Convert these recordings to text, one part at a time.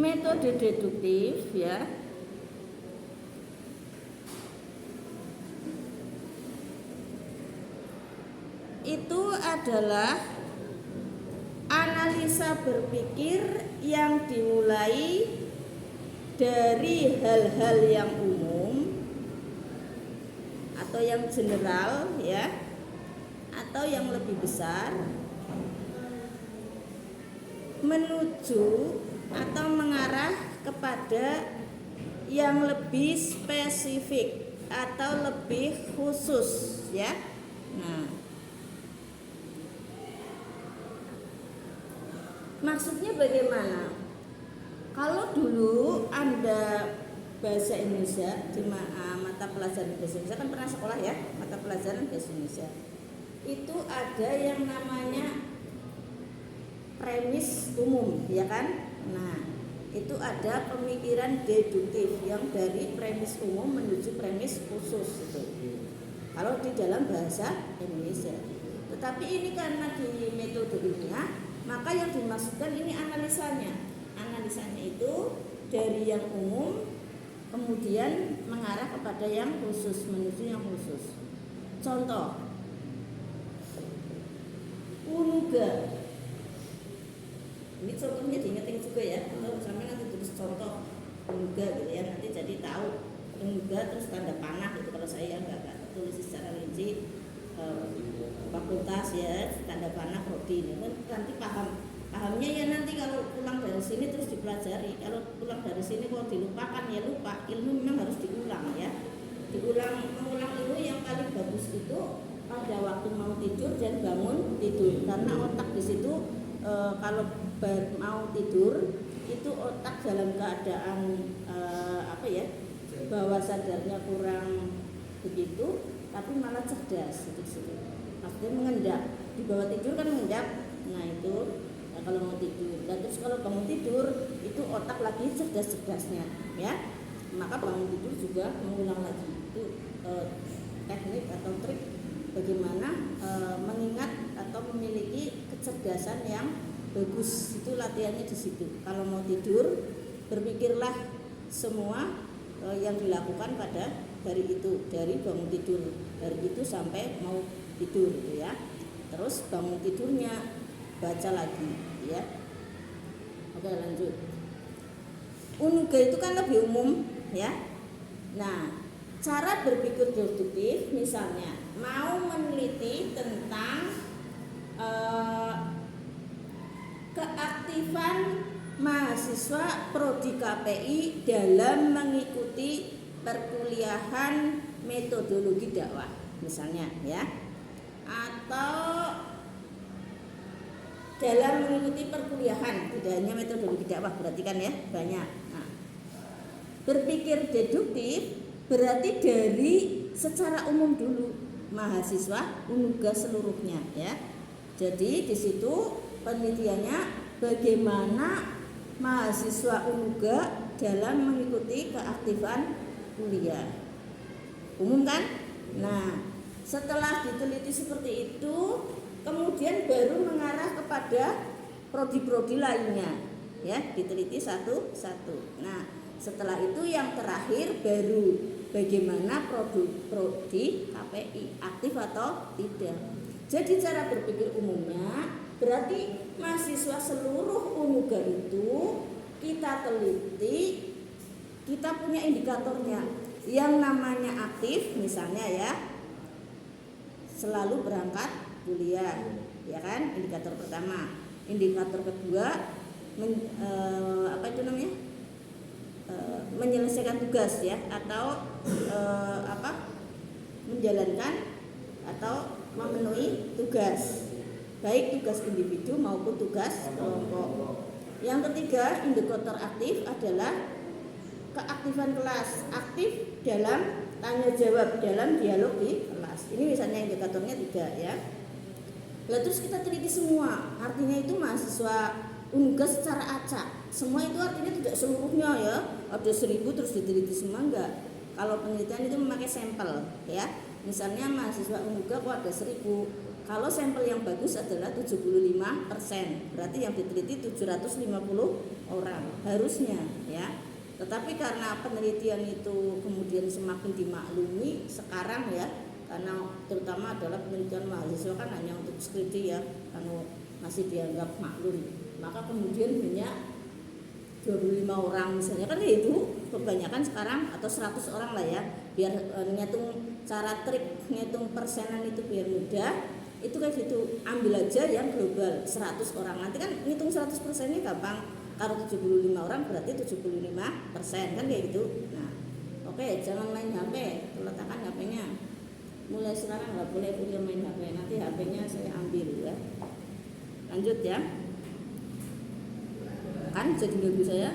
Metode deduktif ya, itu adalah analisa berpikir yang dimulai dari hal-hal yang umum atau yang general ya, atau yang lebih besar, menuju atau mengarah kepada yang lebih spesifik atau lebih khusus ya. Nah, maksudnya bagaimana? Kalau dulu Anda bahasa Indonesia di mata pelajaran bahasa Indonesia, kan pernah sekolah ya, mata pelajaran bahasa Indonesia itu ada yang namanya premis umum ya kan. Nah, itu ada pemikiran deduktif yang dari premis umum menuju premis khusus itu kalau di dalam bahasa Indonesia. Tetapi ini karena di metode ilmiah, maka yang dimaksudkan ini analisanya. Analisanya itu dari yang umum kemudian mengarah kepada yang khusus, menuju yang khusus. Contoh, unuga. Ini contohnya diingat-ingat juga ya, atau sampai nanti tulis contoh unuga gitu ya, nanti jadi tahu unuga terus tanda panah gitu. Kalau saya nggak tulis secara rinci fakultas ya, tanda panah prodi ini kan nanti pahamnya ya, nanti kalau pulang dari sini terus dipelajari. Kalau pulang dari sini kalau dilupakan ya lupa. Ilmu memang harus diulang ya, mengulang ilmu yang paling bagus itu pada waktu mau tidur dan bangun tidur, karena otak di situ kalau mau tidur itu otak dalam keadaan bawah sadarnya kurang begitu, tapi malah cerdas gitu. Maksudnya mengendap, di bawah tidur kan mengendap. Nah itu kalau mau tidur, dan terus kalau bangun tidur itu otak lagi cerdas-cerdasnya ya, maka bangun tidur juga mengulang lagi. Itu teknik atau trik bagaimana mengingat atau memiliki kecerdasan yang bagus. Itu latihannya di situ. Kalau mau tidur, berpikirlah semua yang dilakukan pada hari itu, dari bangun tidur hari itu sampai mau tidur gitu ya. Terus bangun tidurnya baca lagi ya. Oke, lanjut. Unuga itu kan lebih umum ya. Nah, cara berpikir deduktif misalnya mau meneliti tentang keaktifan mahasiswa prodi KPI dalam mengikuti perkuliahan metodologi dakwah misalnya ya, atau dalam mengikuti perkuliahan, tidak hanya metodologi dakwah berarti kan ya banyak. Nah, berpikir deduktif berarti dari secara umum dulu mahasiswa unuga seluruhnya ya. Jadi di situ penelitiannya bagaimana mahasiswa unuga dalam mengikuti keaktifan kuliah umum kan. Nah, setelah diteliti seperti itu, kemudian baru mengarah kepada prodi-prodi lainnya ya, diteliti satu-satu. Nah, setelah itu yang terakhir baru bagaimana prodi KPI aktif atau tidak. Jadi cara berpikir umumnya berarti mahasiswa seluruh unuga itu kita teliti, kita punya indikatornya. Yang namanya aktif misalnya ya, selalu berangkat kuliah ya kan, indikator pertama. Indikator kedua menyelesaikan tugas ya, atau menjalankan atau memenuhi tugas, baik tugas individu maupun tugas kelompok. Yang ketiga, indikator aktif adalah keaktifan kelas, aktif dalam tanya jawab, dalam dialog di kelas. Ini misalnya indikatornya 3 ya. Lalu terus kita teliti semua, artinya itu mahasiswa unuga secara acak. Semua itu artinya tidak seluruhnya ya, ada 1000 terus diteliti semua, enggak. Kalau penelitian itu memakai sampel ya. Misalnya mahasiswa unuga kok ada 1000, Kalau sampel yang bagus adalah 75%, berarti yang diteliti 750 orang harusnya ya. Tetapi karena penelitian itu kemudian semakin dimaklumi sekarang ya, karena terutama adalah penelitian mahasiswa kan hanya untuk skripsi ya, karena masih dianggap maklum, maka kemudian banyak 25 orang misalnya kan itu kebanyakan sekarang, atau 100 orang lah ya, biar ngitung cara trik ngitung persenan itu biar mudah, itu kayak gitu, ambil aja yang global 100 orang, nanti kan ngitung 100%-nya gampang, kalau 75 orang berarti 75% kan kayak gitu. Nah oke, jangan main HP, letakkan HP-nya, mulai sekarang nggak boleh punya main HP, nanti HP-nya saya ambil ya. Lanjut ya, kan jadi ibu saya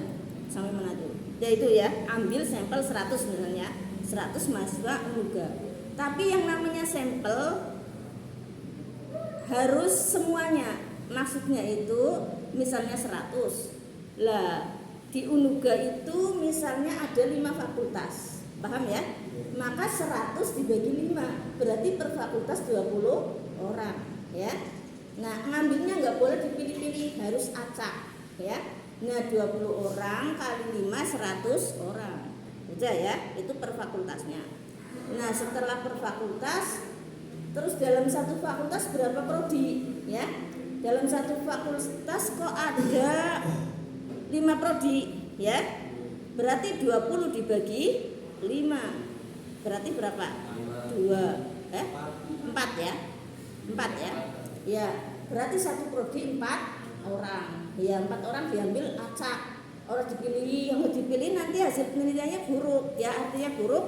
sampai mana tuh ya, itu ya, ambil sampel 100 misalnya 100 mahasiswa UNUGA, tapi yang namanya sampel harus semuanya, maksudnya itu misalnya 100 lah, di UNUGA itu misalnya ada 5 fakultas, paham ya, maka 100 dibagi 5 berarti per fakultas 20 orang ya. Nah ngambilnya nggak boleh dipilih-pilih, harus acak ya. Nah 20 orang kali 5 100 orang udah ya, itu per fakultasnya. Nah setelah per fakultas, terus dalam satu fakultas berapa prodi ya, dalam satu fakultas kok ada 5 prodi ya, berarti 20 dibagi 5 berarti berapa? 4 ya, 4 ya, ya berarti satu prodi 4 orang ya, 4 orang diambil acak, orang dipilih, yang dipilih nanti hasil penelitiannya buruk ya, artinya buruk,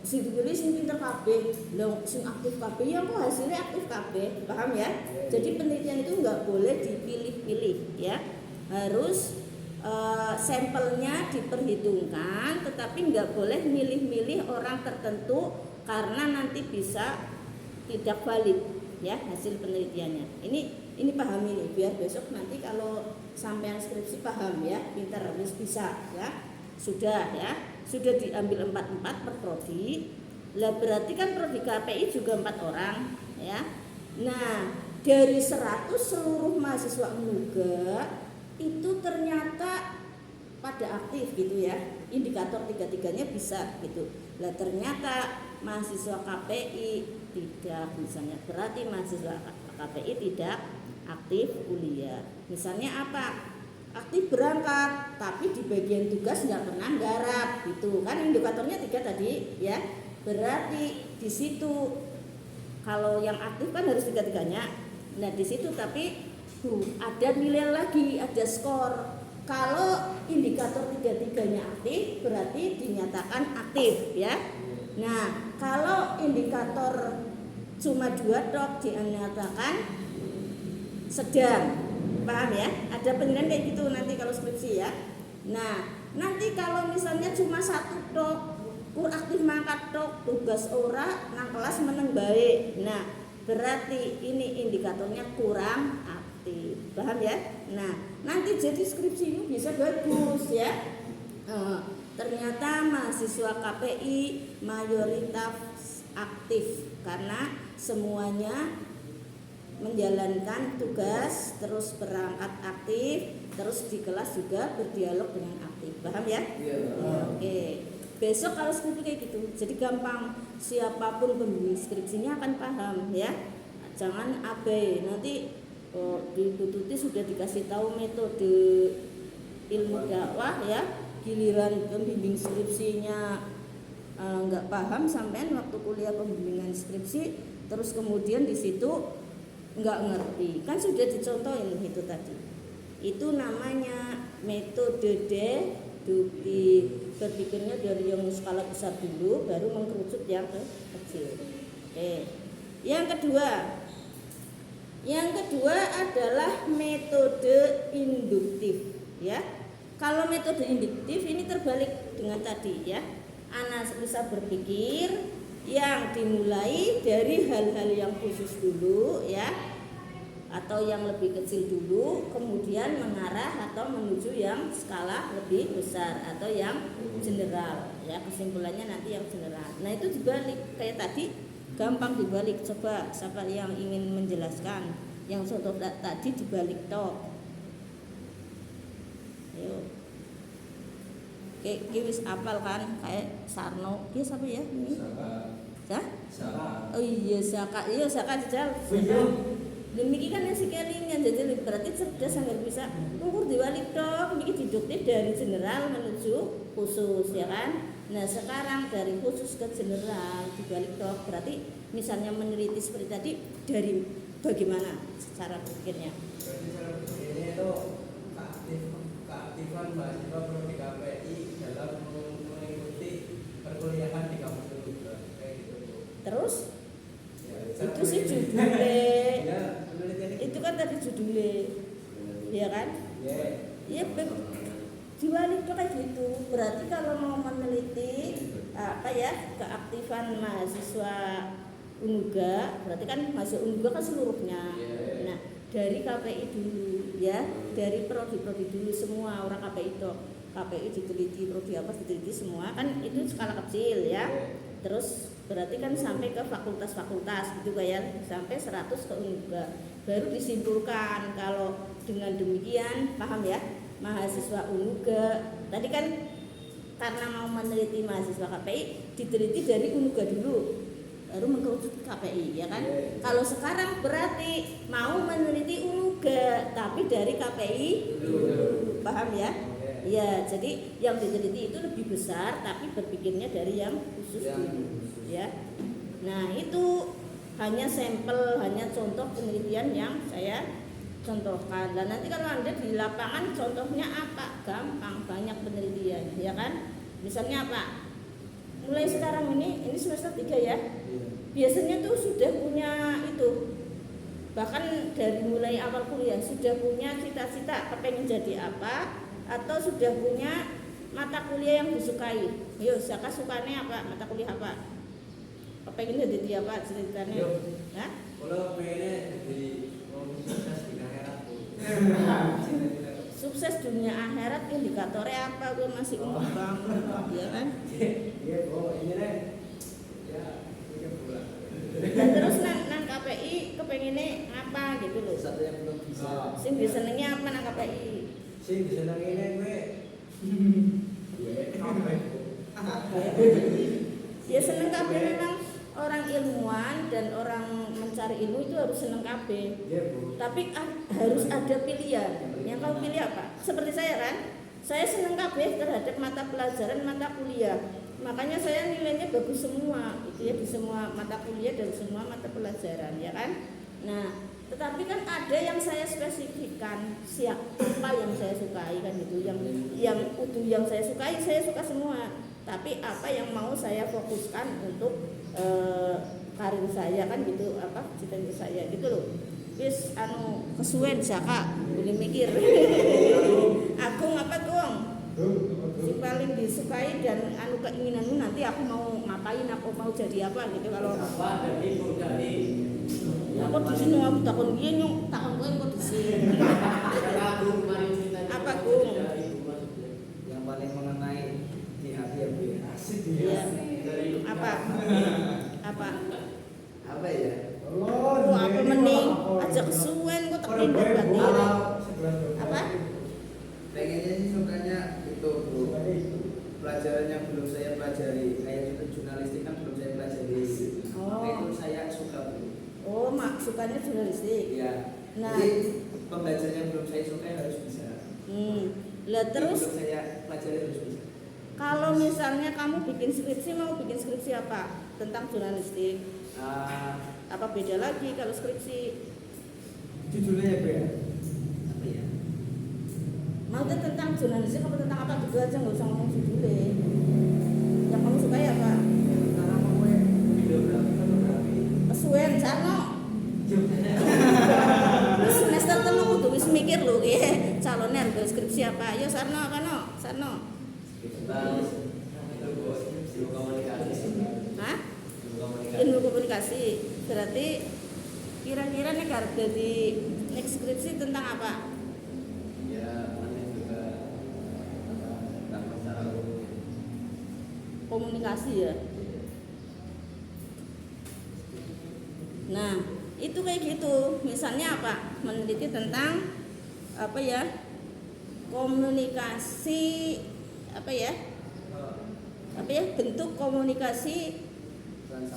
si dipilih sing pinter kabeh, lho sing aktif kabeh ya kok hasilnya aktif kabeh, paham ya. Jadi penelitian itu nggak boleh dipilih-pilih ya, harus sampelnya diperhitungkan, tetapi nggak boleh milih-milih orang tertentu karena nanti bisa tidak valid ya hasil penelitiannya. Ini pahami nih, biar besok nanti kalau sampean skripsi paham ya, pintar bisa ya. Sudah ya, sudah diambil 4 per prodi. Lah berarti kan prodi KPI juga 4 orang ya. Nah, dari 100 seluruh mahasiswa UNUGA itu ternyata pada aktif gitu ya, indikator 3-3-nya bisa gitu. Lah ternyata mahasiswa KPI tidak misalnya, berarti mahasiswa KPI tidak aktif kuliah. Misalnya apa? Aktif berangkat tapi di bagian tugas nggak pernah garap gitu kan, indikatornya 3 tadi ya. Berarti di situ kalau yang aktif kan harus 3-3-nya. Nah di situ tapi ada nilai lagi, ada skor. Kalau indikator 3-3-nya aktif berarti dinyatakan aktif ya. Nah kalau indikator cuma 2 tok dinyatakan sedang, paham ya? Ada penilaian kayak gitu nanti kalau skripsi ya. Nah nanti kalau misalnya cuma 1 tok, kur aktif mangkat tok, tugas ora nang kelas meneng baik, nah berarti ini indikatornya kurang aktif, paham ya? Nah nanti jadi skripsi ini bisa bagus ya. Ternyata mahasiswa KPI mayoritas aktif karena semuanya menjalankan tugas, terus berangkat aktif, terus di kelas juga berdialog dengan aktif, paham ya? Oke. Besok kalau skripsi kayak gitu, jadi gampang, siapapun pembimbing skripsinya akan paham ya. Jangan abai, nanti di Tuti sudah dikasih tahu metode ilmu dakwah ya, giliran pembimbing skripsinya nggak paham, sampean waktu kuliah pembimbingan skripsi, terus kemudian di situ nggak ngerti, kan sudah dicontohin itu tadi. Itu namanya metode deduktif, berpikirnya dari yang skala besar dulu, baru mengkerucut yang kecil. Yang kedua adalah metode induktif ya. Kalau metode induktif ini terbalik dengan tadi ya. Anak bisa berpikir yang dimulai dari hal-hal yang khusus dulu ya, atau yang lebih kecil dulu, kemudian mengarah atau menuju yang skala lebih besar atau yang general ya, kesimpulannya nanti yang general. Nah itu dibalik kayak tadi, gampang dibalik. Coba siapa yang ingin menjelaskan yang contoh tadi dibalik tok. Ayo. Oke, wis apal kan kayak Sarno. Dia siapa ya ini? Saka. Oh iya Saka. Iya Saka jajal. Demikian kan yang sekelingan jadi berarti cerdas agar bisa ukur diwalik tok. Ini diduknya dari general menuju khusus ya kan. Nah sekarang dari khusus ke general dibalik tok berarti misalnya meneliti seperti tadi dari bagaimana cara berpikirnya? Berarti cara berpikirnya itu keaktifan mahasiswa prodi KPI dalam mengikuti perkuliahan di kampus itu kayak gitu. Terus Ya, itu sih judulnya. Ya, penelitian Itu kan tadi judulnya, ya kan? Iya, diwalik tuh kayak gitu. Berarti kalau mau meneliti apa ya keaktifan mahasiswa UNUGA, berarti kan mahasiswa UNUGA kan seluruhnya. Nah dari KPI dulu ya, dari prodi-prodi dulu semua orang KPI itu. KPI diteliti, prodi apa diteliti semua kan itu skala kecil ya. Terus berarti kan sampai ke fakultas-fakultas gitu kayak sampai 100 ke UNUGA. Baru disimpulkan kalau dengan demikian paham ya mahasiswa UNUGA tadi kan karena mau meneliti mahasiswa KPI diteliti dari UNUGA dulu baru mengkerucut KPI ya kan. Kalau sekarang berarti mau meneliti UNUGA tapi dari KPI dulu. Paham ya? Ya, jadi yang diteliti itu lebih besar tapi berpikirnya dari yang khusus dulu ya. Nah, itu hanya sampel, hanya contoh penelitian yang saya contohkan. Dan nanti kalau Anda di lapangan contohnya apa? Gampang, banyak penelitian, ya kan? Misalnya apa? Mulai sekarang ini semester 3 ya. Biasanya tuh sudah punya itu. Bahkan dari mulai awal kuliah sudah punya cita-cita kepengen jadi apa atau sudah punya mata kuliah yang disukai. Yo, Saka sukanya apa? Mata kuliah apa? Kepengen jadi apa ceritanya? Hah? Kalau pengennya jadi sukses di akhirat. Sukses dunia akhirat indikatornya apa? Gue masih umum banget, ya kan? Iya, ini deh. Ya, ini pula. Dan terus nang KPI kepengennya apa gitu loh? Satu yang belum bisa. Sing disenengnya apa nang KPI? Sing disenengin gue. Ya seneng KPI memang orang ilmuwan dan orang mencari ilmu itu harus seneng KB. Tapi harus ada pilihan. Yang kau pilih apa? Seperti saya kan, saya seneng KB terhadap mata pelajaran mata kuliah. Makanya saya nilainya bagus semua, itu ya di semua mata kuliah dan semua mata pelajaran, ya kan? Nah, tetapi kan ada yang saya spesifikkan siapa yang saya sukai kan gitu, yang utuh yang saya suka semua. Tapi apa yang mau saya fokuskan untuk karir saya kan gitu, apa cita-cita saya gitu loh. Wis anu kesuwen Saka boleh mikir. Agung apa Gung? Si paling disukai dan anu keinginanmu nanti aku mau ngapain, aku mau jadi apa gitu kalau apa dari dari ya kok di sini aku takon gini nyung takon kowe kok di sini. Apa Gung? Yang paling mengenai di hati ya Bu. Asik Ya. Apa? Apa ya? Oh, apa mending aja kesuwen kok terpindah berarti. Apa? Pengennya sih sukanya itu Bu. Pelajaran yang belum saya pelajari, kayak itu jurnalistik kan belum saya pelajari. Oh. Maka itu saya suka Bu. Oh, sukanya jurnalistik. Iya. Nah. Jadi pembelajaran yang belum saya suka harus bisa. Lah terus belum saya pelajari harus bisa. kalau misalnya kamu bikin skripsi, mau bikin skripsi apa? Tentang jurnalistik. Apa beda lagi kalau skripsi? Judulnya ya Bu ya? Apa ya? Mau tentang jurnalistik apa tentang apa juga aja, nggak usah ngomong judulnya. Yang kamu sukai apa? Karena mau videografi. Kesuwen Sarno. Terus semester telu kudu wis mikir lho ki calonnya harus skripsi apa. Ayo Sarno kano, Sarno. ilmu komunikasi. Hah? Ilmu komunikasi. Ilmu komunikasi. Berarti kira-kira nih harus jadi next skripsi tentang apa? Ya, nanti juga tentang masalah umum. Komunikasi ya. Nah, itu kayak gitu. Misalnya apa? Meneliti tentang apa ya? Komunikasi apa ya? Apa ya? Bentuk komunikasi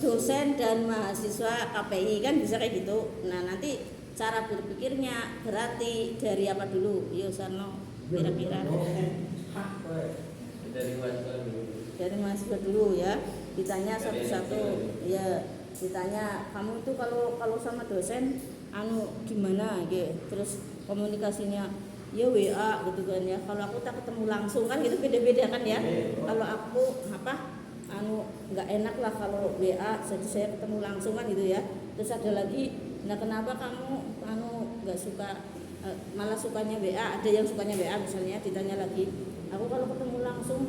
dosen dan mahasiswa KPI kan bisa kayak gitu. Nah, nanti cara berpikirnya berarti dari apa dulu? Yo Sarno, kira-kira dari mahasiswa dulu. dari mahasiswa dulu ya. Ditanya satu-satu. Ya, ditanya kamu itu kalau sama dosen gimana gitu. Terus komunikasinya ya WA gitu kan ya. Kalau aku tak ketemu langsung kan gitu beda-beda kan ya. Kalau aku nggak enak lah kalau WA, jadi saya ketemu langsung kan gitu ya. Terus ada lagi, nah kenapa kamu nggak suka malah sukanya WA? Ada yang sukanya WA misalnya, ditanya lagi, aku kalau ketemu langsung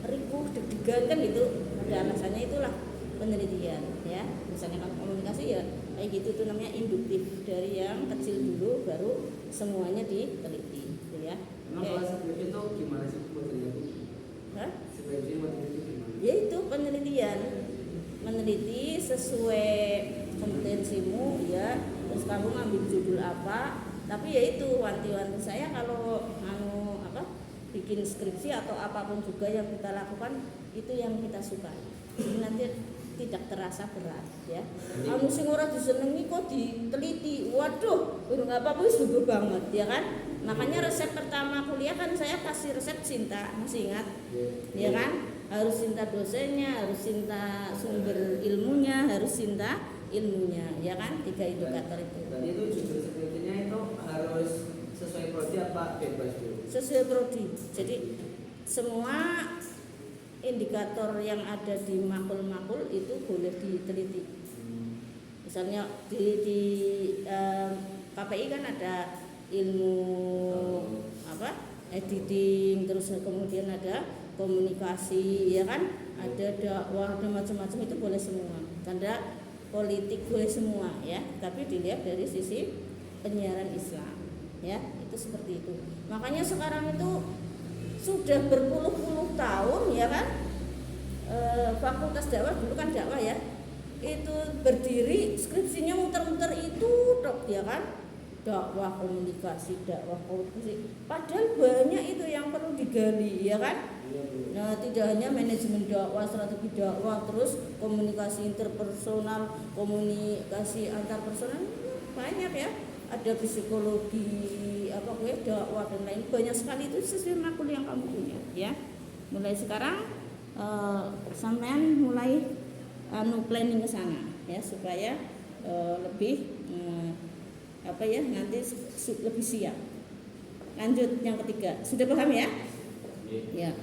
ripuh deg-degan kan gitu. Ada alasannya, itulah penelitian ya. Misalnya kalau komunikasi ya kayak gitu, itu namanya induktif, dari yang kecil dulu baru semuanya diteliti gitu ya. Emang kalau skripsi itu gimana sih modelnya Bu? Hah? Skripsi modelnya itu gimana? Ya itu penelitian, meneliti sesuai kompetensimu ya. Terus kamu ngambil judul apa? Tapi ya itu wanti-wanti saya kalau bikin skripsi atau apapun juga yang kita lakukan itu yang kita suka. Jadi nanti tidak terasa berat ya. Anu sing ora disenengi kok diteliti. Waduh, nggak apa-apa wis banget ya kan. Makanya resep pertama kuliah kan saya kasih resep cinta, masih ingat? Ya kan? Harus cinta dosennya, harus cinta sumber ilmunya, harus cinta ilmunya, ya kan? 3 indikator itu. Berarti itu judul skripsinya itu harus sesuai prodi apa bebas Bu? Sesuai prodi. Jadi semua indikator yang ada di makul-makul itu boleh diteliti. Misalnya di KPI kan ada ilmu editing, terus kemudian ada komunikasi, ya kan? Ada dakwah, ada macam-macam, itu boleh semua. Tanda politik boleh semua ya, tapi dilihat dari sisi penyiaran Islam ya, itu seperti itu. Makanya sekarang itu sudah berpuluh-puluh tahun ya kan, fakultas dakwah dulu kan dakwah ya, itu berdiri skripsinya muter-muter itu dok ya kan, dakwah komunikasi, padahal banyak itu yang perlu digali ya kan. Nah, tidak hanya manajemen dakwah, strategi dakwah, terus komunikasi interpersonal, komunikasi antarpersonal, banyak ya. Ada psikologi, dakwah dan lain, banyak sekali. Itu sesuai makul yang kamu punya ya. Mulai sekarang sampean mulai planning ke sana ya, supaya lebih nanti lebih siap. Lanjut yang ketiga, sudah paham ya? Ya.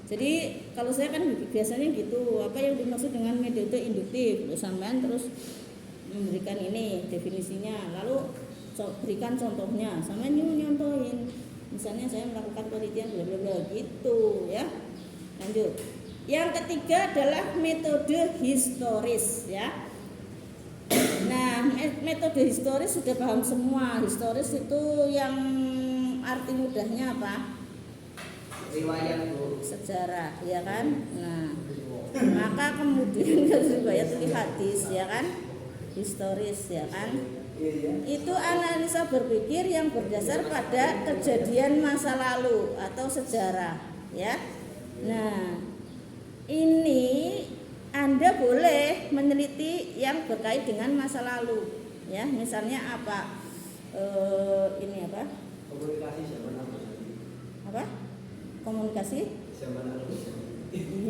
Jadi kalau saya kan biasanya gitu, apa yang dimaksud dengan metode induktif, sampean terus memberikan ini definisinya, lalu berikan contohnya, sampean nyontohin. Misalnya saya melakukan penelitian bla bla bla gitu ya. Lanjut. Yang ketiga adalah metode historis ya. Nah, metode historis sudah paham semua. Historis itu yang arti mudahnya apa? Riwayat Bu. Sejarah ya kan. Nah, maka kemudian riwayat itu hadis ya kan, historis ya kan. Itu analisa berpikir yang berdasar pada kejadian masa lalu atau sejarah ya. Nah, ini Anda boleh meneliti yang berkait dengan masa lalu ya. Misalnya apa? Ini apa? Komunikasi zaman Apa? Komunikasi? Zaman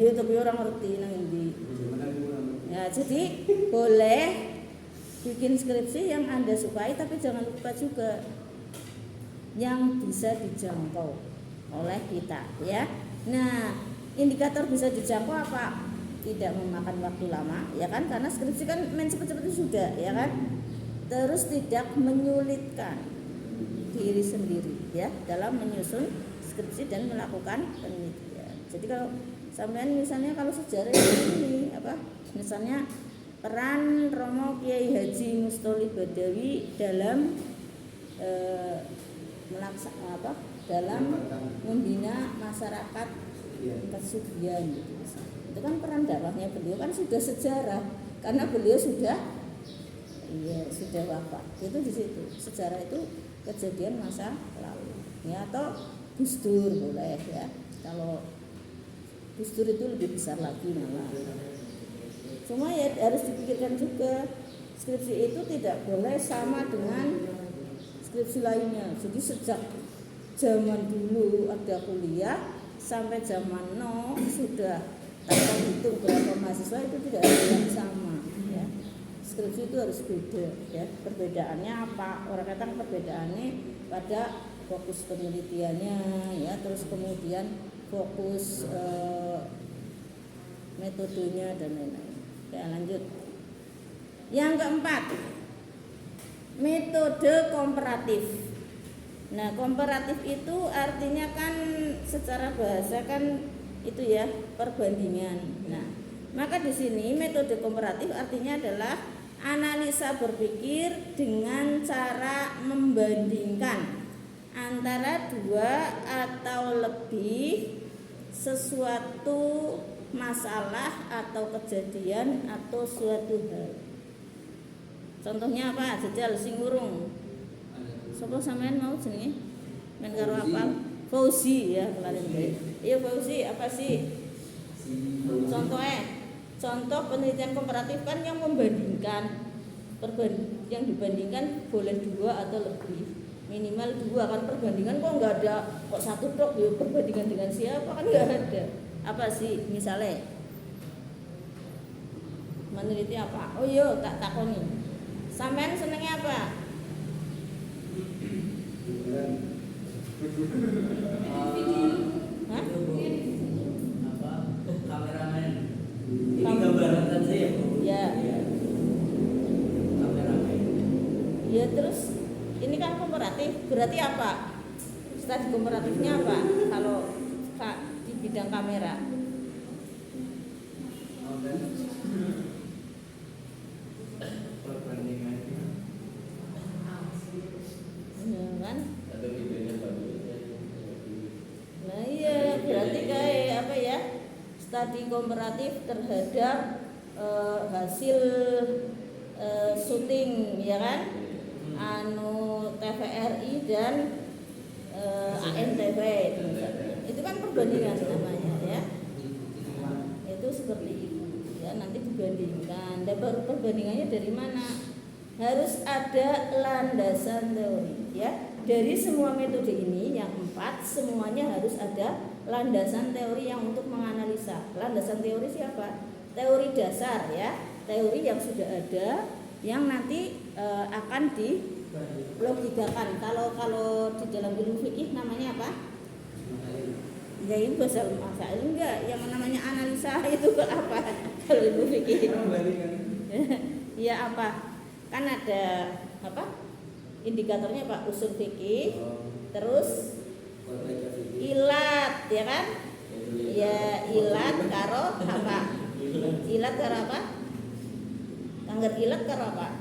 Iya, tapi orang ngerti nang endi. Ya, jadi boleh bikin skripsi yang Anda sukai, tapi jangan lupa juga yang bisa dijangkau oleh kita ya. Nah, indikator bisa dijangkau apa? Tidak memakan waktu lama ya kan, karena skripsi kan main cepet-cepet itu sudah ya kan. Terus tidak menyulitkan diri sendiri ya dalam menyusun skripsi dan melakukan penelitian. Jadi kalau sampean misalnya kalau sejarah ini misalnya peran Romo Kiai Haji Mustoli Badawi dalam dalam membina masyarakat kesugihan gitu. Itu kan peran dakwahnya beliau kan sudah sejarah, karena beliau sudah iya sudah wafat. Itu di situ. Sejarah itu kejadian masa lalu. Ya, atau Gus Dur boleh ya. Kalau Gus Dur itu lebih besar lagi malah. Cuma ya harus dipikirkan juga, skripsi itu tidak boleh sama dengan skripsi lainnya. Jadi sejak zaman dulu ada kuliah sampai zaman now sudah tanpa hitung berapa mahasiswa itu tidak ada yang sama ya. Skripsi itu harus beda ya. Perbedaannya apa? Orang kata perbedaannya pada fokus penelitiannya ya, terus kemudian fokus metodenya dan lain-lain. Oke, lanjut. Yang keempat, metode komparatif. Nah, komparatif itu artinya kan secara bahasa kan itu ya, perbandingan. Nah, maka di sini metode komparatif artinya adalah analisa berpikir dengan cara membandingkan antara dua atau lebih sesuatu masalah atau kejadian atau suatu hal. Contohnya apa? Jajal sing urung. Sopo sampean mau jenenge? Men karo apa? Fauzi ya, kemarin bae. Iya Fauzi, apa sih? Contoh penelitian komparatif kan yang membandingkan. Yang dibandingkan boleh dua atau lebih. Minimal dua kan, perbandingan kok enggak ada kok satu tok ya, perbandingan dengan siapa kan enggak ada. Apa sih misalnya meneliti apa? Oh iya tak takoni. Sampean senengnya apa? Hah? Apa? Kameramen. Ini gambaran saja ya, Bu? Ya. Kameramen. Ya terus ini kan komparatif, berarti apa? Studi komparatifnya apa? Kalau di bidang kamera. Perbandingannya. Ya kan? Ada videonya bagus. Nah iya, berarti kayak apa ya? Studi komparatif terhadap hasil syuting ya kan? TVRI dan ANTV itu kan perbandingan namanya ya. Itu seperti itu ya, nanti dibandingkan. Dan baru perbandingannya dari mana? Harus ada landasan teori ya. Dari semua metode ini yang 4 semuanya harus ada landasan teori yang untuk menganalisa. Landasan teori siapa? Teori dasar ya, teori yang sudah ada yang nanti akan dilogikakan. Kalau di dalam ilmu fikih namanya apa? Ya ini bahasa masail enggak, yang namanya analisa itu apa? Kalau ilmu fikih ya apa? Kan ada apa? Indikatornya Pak, usul fikih, terus ilat ya kan? Ya ilat karo apa? Ilat karo apa? Angger ilat karo apa?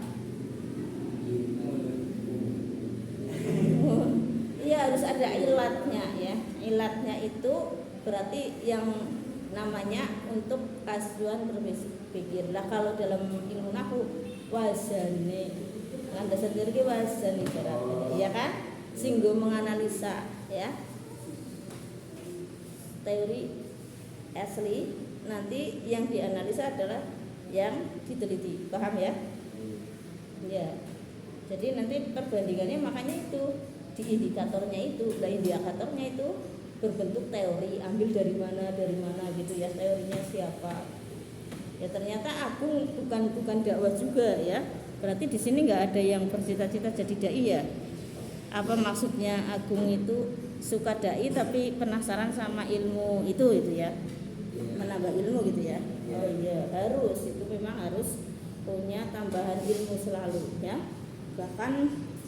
Iya harus ada ilatnya ya. Ilatnya itu berarti yang namanya untuk kasuan berpikir. Lah kalau dalam ilmu nahwu wazane, landasan teori wazan ibaratnya, ya kan? Singgo menganalisa ya. Teori asli, nanti yang dianalisa adalah yang diteliti. Paham ya? Ya. Jadi nanti perbandingannya makanya itu di indikatornya itu. Nah, indikatornya itu berbentuk teori, ambil dari mana gitu ya, teorinya siapa. Ya ternyata aku bukan dakwah juga ya. Berarti di sini nggak ada yang bercita-cita jadi dai ya. Apa maksudnya Agung itu suka dai tapi penasaran sama ilmu itu ya. Menambah ilmu gitu ya. Oh iya, harus itu memang harus punya tambahan ilmu selalu ya. Bahkan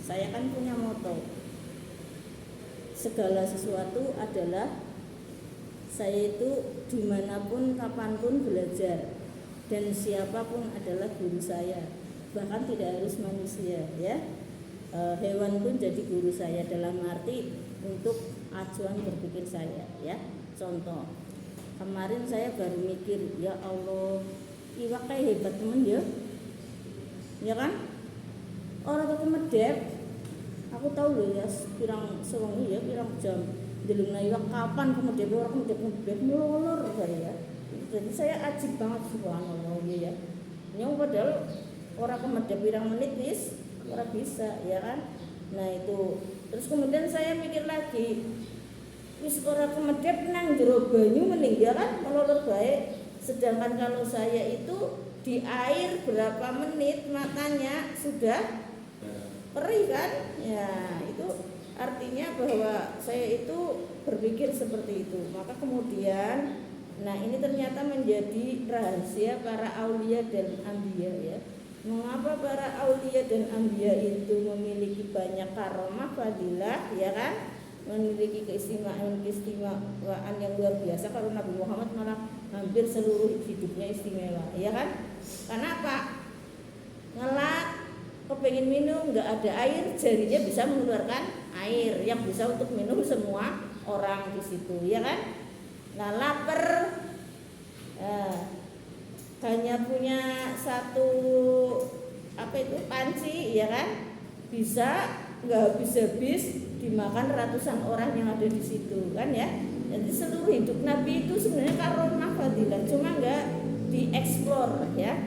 saya kan punya moto, segala sesuatu adalah saya itu dimanapun kapanpun belajar, dan siapapun adalah guru saya, bahkan tidak harus manusia ya. Hewan pun jadi guru saya dalam arti untuk acuan berpikir saya ya. Contoh, kemarin saya baru mikir, ya Allah, iwak kayak hebat temen ya kan? orang tuh medep. Aku tahu loh ya, pirang sewengi ya, pirang jam. Delungna iwak kapan kemedep orang medep molor ya. Jadi saya ajib banget subhanallah ya. Nyong padahal orang kemedep pirang menit wis ora bisa ya kan. Nah itu terus kemudian saya mikir lagi, wis ora kemedep nang jero banyu mending ya kan melolor baik. Sedangkan kalau saya itu di air berapa menit matanya sudah perih kan? Ya, itu artinya bahwa saya itu berpikir seperti itu. Maka kemudian nah ini ternyata menjadi rahasia para aulia dan anbiya ya. Mengapa para aulia dan anbiya itu memiliki banyak karomah fadilah ya kan? Memiliki keistimewaan yang luar biasa. Kalau Nabi Muhammad malah hampir seluruh hidupnya istimewa ya kan? Karena apa? Ngelak kepengen minum nggak ada air, jarinya bisa mengeluarkan air yang bisa untuk minum semua orang di situ ya kan? Nah lapar hanya punya satu panci ya kan, bisa nggak habis-habis dimakan ratusan orang yang ada di situ kan ya. Jadi seluruh hidup Nabi itu sebenarnya karomah fadilah, cuma nggak dieksplor ya.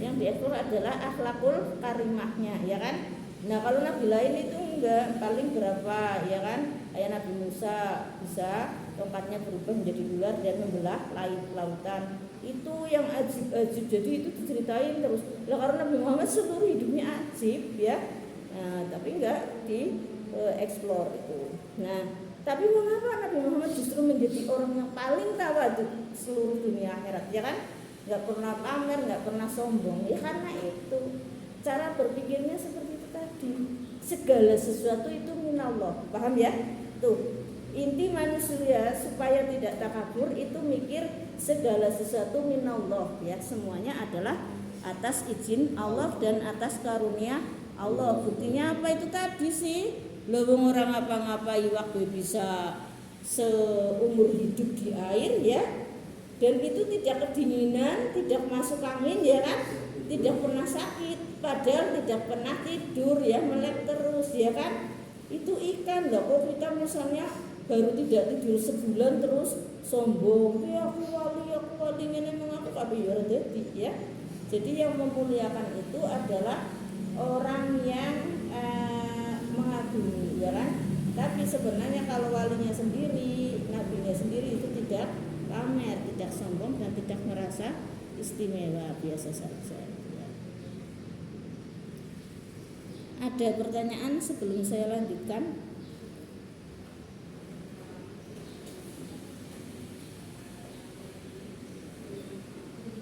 Yang dieksplor adalah akhlakul karimahnya ya kan. Nah kalau Nabi lain itu enggak, paling berapa ya kan, kayak Nabi Musa bisa tongkatnya berubah menjadi ular dan membelah lautan. Itu yang ajib-ajib, jadi itu diceritain terus. Lah karena Nabi Muhammad seluruh hidupnya ajib ya. Nah, tapi enggak dieksplor itu. Nah, tapi mengapa Nabi Muhammad justru menjadi orang yang paling tawadhu seluruh dunia akhirat ya kan? Enggak pernah pamer, enggak pernah sombong. Ya karena itu cara berpikirnya seperti itu tadi. Segala sesuatu itu minallah. Paham ya? Tuh. Inti manusia supaya tidak takabur itu mikir segala sesuatu minallah ya, semuanya adalah atas izin Allah dan atas karunia Allah. Buktinya apa itu tadi sih? Lewung orang ngapa-ngapai waktu bisa seumur hidup di air ya, dan itu tidak kedinginan, tidak masuk angin ya kan, tidak pernah sakit, padahal tidak pernah tidur ya, melek terus ya kan. Itu ikan loh, kok kita misalnya baru tidak tidur sebulan terus sombong, ya aku wali ini mengaku tapi ya jadi ya. Jadi yang memuliakan itu adalah orang yang mengagumi ya kan. Tapi sebenarnya kalau walinya sendiri, nabinya sendiri itu tidak pamer, tidak sombong dan tidak merasa istimewa, biasa saja ya. Ada pertanyaan sebelum saya lanjutkan?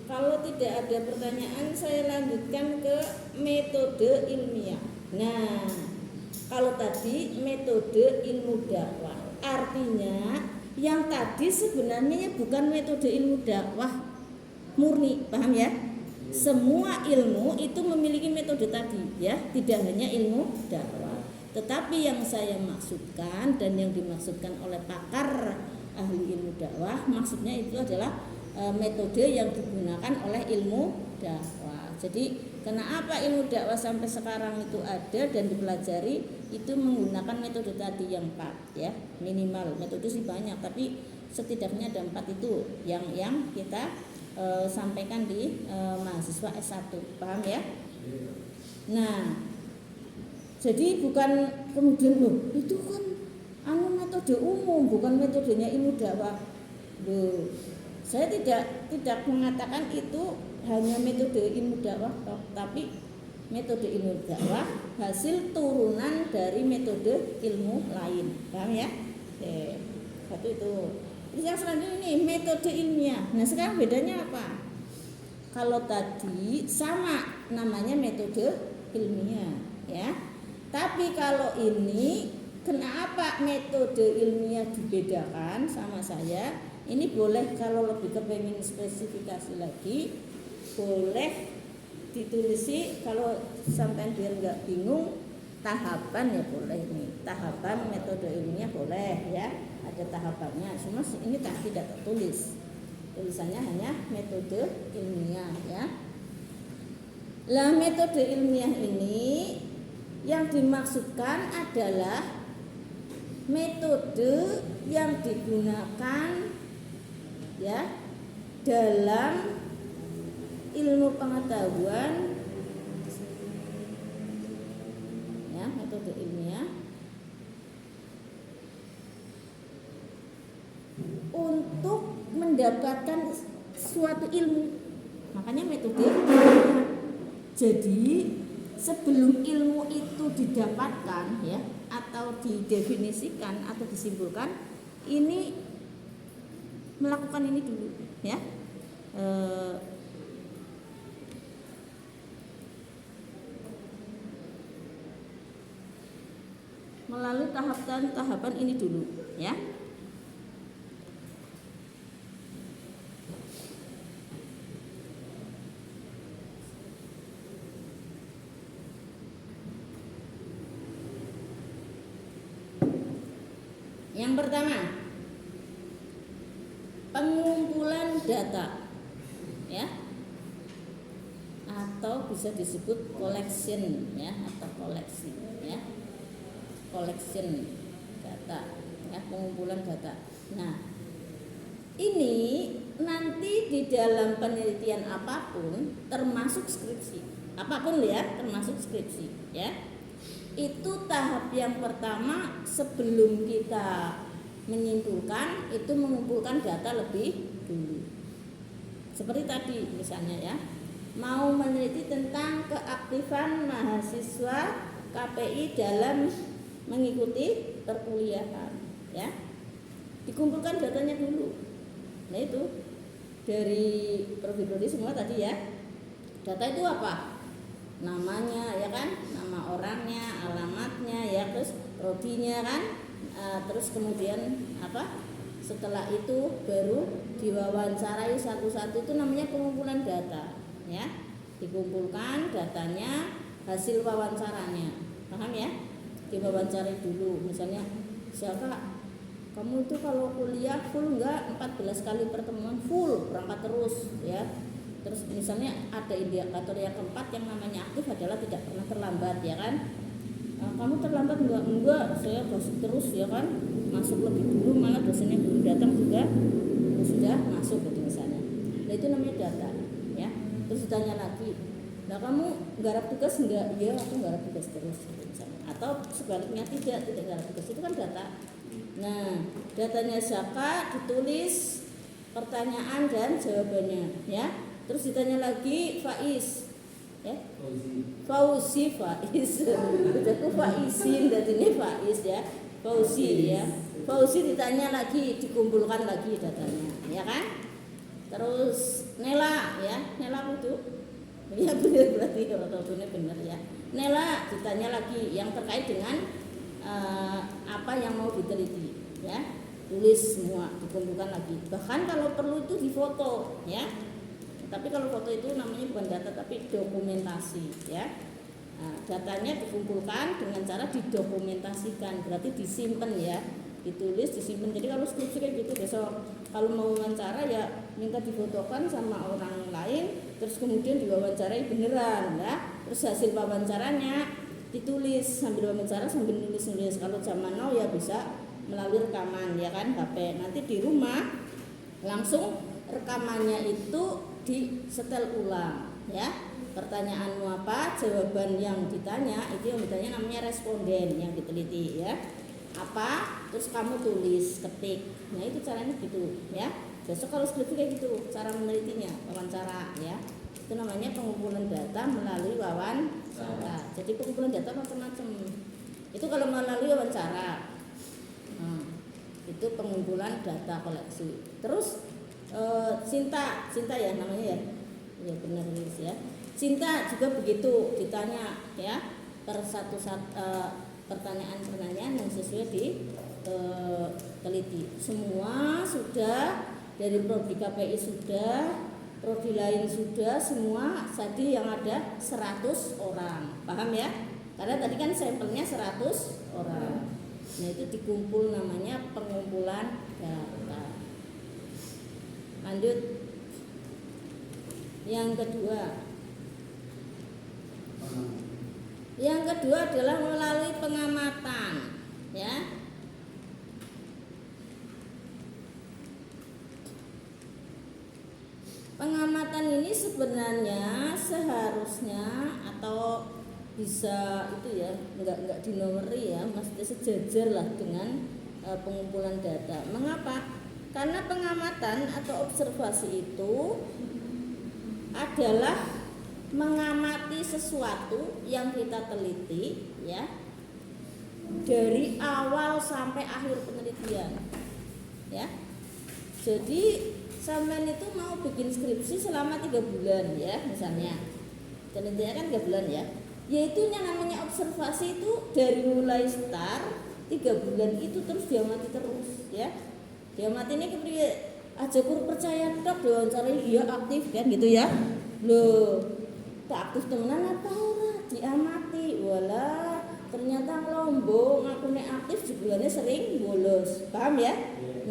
Kalau tidak ada pertanyaan, saya lanjutkan ke metode ilmiah. Nah, kalau tadi metode ilmu dakwah, artinya yang tadi sebenarnya bukan metode ilmu dakwah murni, paham ya? Semua ilmu itu memiliki metode tadi ya, tidak hanya ilmu dakwah. Tetapi yang saya maksudkan dan yang dimaksudkan oleh pakar ahli ilmu dakwah, maksudnya itu adalah metode yang digunakan oleh ilmu dakwah. Jadi kenapa ilmu dakwah sampai sekarang itu ada dan dipelajari, itu menggunakan metode tadi yang 4 ya, minimal. Metode sih banyak, tapi setidaknya ada 4 itu yang kita sampaikan di mahasiswa S1, paham ya? Nah, jadi bukan kemudian loh itu kan metode umum, bukan metodenya ilmu dakwah. Loh, saya tidak mengatakan itu hanya metode ilmu dakwah, tapi metode ilmu dakwah hasil turunan dari metode ilmu lain, paham ya? Satu itu. Terus yang selanjutnya ini metode ilmiah. Nah sekarang bedanya apa? Kalau tadi sama namanya metode ilmiah, ya. Tapi kalau ini kenapa metode ilmiah dibedakan sama saya? Ini boleh kalau lebih kepengen spesifikasi lagi, boleh ditulisi kalau sampai biar nggak bingung tahapan ya boleh nih. Tahapan metode ilmiah boleh ya, ada tahapannya. Cuma ini tidak tertulis. Tulisannya hanya metode ilmiah ya. Lah metode ilmiah ini Yang dimaksudkan adalah metode yang digunakan ya dalam ilmu pengetahuan ya, metode ilmiah untuk mendapatkan suatu ilmu. Makanya metode ilmiah. Jadi sebelum ilmu itu didapatkan ya atau didefinisikan atau disimpulkan, ini melakukan ini dulu ya. Melalui tahapan ini dulu ya. Yang pertama, pengumpulan data ya, atau bisa disebut collection ya, atau koleksi ya, collection data ya, pengumpulan data. Nah, ini nanti di dalam penelitian apapun, termasuk skripsi, apapun ya, termasuk skripsi ya. Itu tahap yang pertama sebelum kita menyimpulkan, itu mengumpulkan data lebih dulu. Seperti tadi misalnya ya, mau meneliti tentang keaktifan mahasiswa KPI dalam mengikuti perkuliahan ya, dikumpulkan datanya dulu. Nah itu dari prodi-prodi semua tadi ya. Data itu apa? Namanya ya kan, nama orangnya, alamatnya ya, terus prodinya kan, terus kemudian apa, setelah itu baru diwawancarai satu-satu. Itu namanya pengumpulan data ya, dikumpulkan datanya, hasil wawancaranya, paham ya, diwawancarai dulu. Misalnya, siapa kamu itu kalau kuliah full enggak, 14 kali pertemuan full, berangkat terus ya. Terus misalnya ada indikator yang keempat yang namanya aktif adalah tidak pernah terlambat ya kan. Kamu terlambat enggak, saya masuk terus ya kan, masuk lebih dulu, malah dosennya belum datang juga sudah masuk gitu misalnya. Nah itu namanya data ya. Terus ditanya lagi, nah kamu garap tugas enggak? Iya aku garap tugas terus gitu misalnya. Atau sebaliknya tidak garap tugas, itu kan data. Nah datanya Zaka ditulis pertanyaan dan jawabannya ya. Terus ditanya lagi Faiz ya, Fauzi Faiz udah Faizin dan ini Faiz ya, Fauzi ya, Fauzi ditanya lagi, dikumpulkan lagi datanya ya kan. Terus Nela ya, Nela itu ya benar, berarti orangnya benar ya. Nela ditanya lagi yang terkait dengan apa yang mau diteliti ya, tulis semua, dikumpulkan lagi. Bahkan kalau perlu itu difoto ya. Tapi kalau foto itu namanya bukan data tapi dokumentasi ya. Nah, datanya dikumpulkan dengan cara didokumentasikan, berarti disimpan ya, ditulis, disimpan. Jadi kalau skripsi kayak gitu, besok kalau mau wawancara ya minta difotokan sama orang lain, terus kemudian diwawancarai beneran ya. Terus hasil wawancaranya ditulis sambil wawancara sambil nulis-nulis. Kalau zaman now ya bisa melalui rekaman ya kan, HP. Nanti di rumah langsung rekamannya itu disetel ulang ya, pertanyaanmu apa, jawaban yang ditanya, itu yang ditanya namanya responden yang diteliti ya, apa, terus kamu tulis, ketik. Nah itu caranya gitu ya. Besok kalau skripsi kayak gitu cara menelitinya, wawancara ya, itu namanya pengumpulan data melalui wawancara. Jadi pengumpulan data macam-macam, itu kalau melalui wawancara itu pengumpulan data koleksi. Terus Cinta ya namanya ya benar ya. Cinta juga begitu, ditanya ya per satu pertanyaan yang sesuai teliti. Semua sudah, dari prodi KPI sudah, prodi lain sudah, semua tadi yang ada 100 orang, paham ya? Karena tadi kan sampelnya 100 orang. Nah itu dikumpul, namanya pengumpulan data. Lanjut yang kedua Yang kedua adalah melalui pengamatan, ya. Pengamatan ini sebenarnya seharusnya atau bisa itu ya enggak dinomori ya, maksudnya sejajar lah dengan pengumpulan data. Mengapa? Karena pengamatan atau observasi itu adalah mengamati sesuatu yang kita teliti ya dari awal sampai akhir penelitian ya. Jadi sampean itu mau bikin skripsi selama 3 bulan ya misalnya, penelitian kan 3 bulan ya, yaitu yang namanya observasi itu dari mulai start 3 bulan itu terus diamati terus ya. Diamati ini kepriye aja kur percaya tok diwawancara iya aktif kan gitu ya. Loh, tak aktif temenan apa ora diamati. Walah, ternyata ngelombong akune aktif sebulannya sering bolos. Paham ya?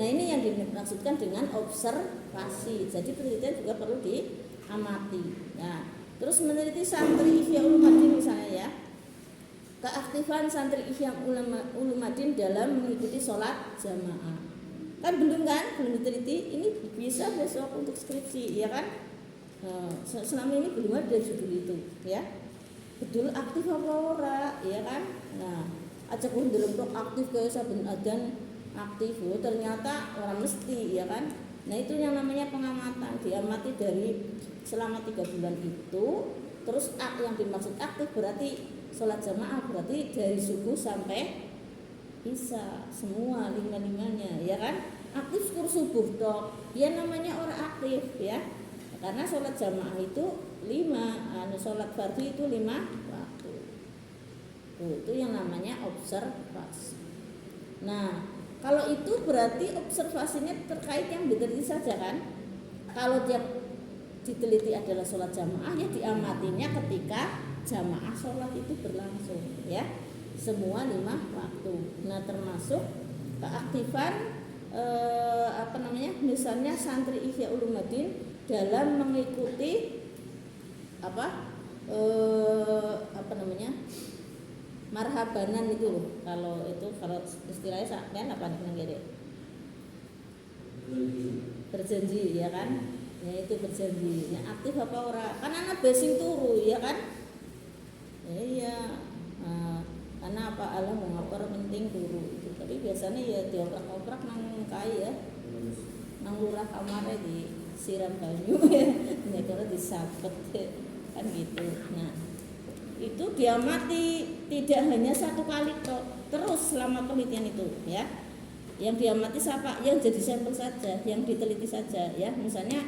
Nah, ini yang dimaksudkan dengan observasi. Jadi penelitian juga perlu diamati. Nah, terus meneliti santri Ihya Ulumuddin misalnya ya. Keaktifan santri Ihya Ulumuddin dalam mengikuti sholat jamaah. Kan belum diteliti. Ini bisa besok untuk skripsi, ya kan? Selama ini belum ada judul itu, ya. Betul aktif apa ora, ya kan? Nah, aja pun delok aktif kayak saben adzan aktif, ternyata orang mesti, ya kan? Nah, itu yang namanya pengamatan, diamati dari selama 3 bulan itu. Terus yang dimaksud aktif berarti sholat jamaah, berarti dari subuh sampai isya semua 5-5-nya, ya kan? Aktif syukur subuh dok, ya namanya orang aktif ya. Karena sholat jamaah itu 5, sholat fardu itu 5 waktu. Itu yang namanya observasi. Nah, kalau itu berarti observasinya terkait yang diteliti saja kan? Kalau dia diteliti adalah sholat jamaah, ya diamatinya ketika jamaah sholat itu berlangsung ya. Semua 5 waktu. Nah, termasuk keaktifan misalnya santri Ihya Ulumuddin dalam mengikuti marhabanan itu loh. Kalau istilahnya sampean apa nih? Berjanji ya kan? Ya itu berjanji. Ya aktif apa ora? Kan anak basing turu ya kan? Ya, iya. Karena apa Allah mau ngapar penting turu itu. Tapi biasanya ya dioprak-oprak nang kai ya. Nang lurah kamarnya disiram banyu ya. Negara disapet kan gitu. Nah, itu diamati tidak hanya 1 kali terus selama penelitian itu ya. Yang diamati siapa? Yang jadi sampel saja, yang diteliti saja ya. Misalnya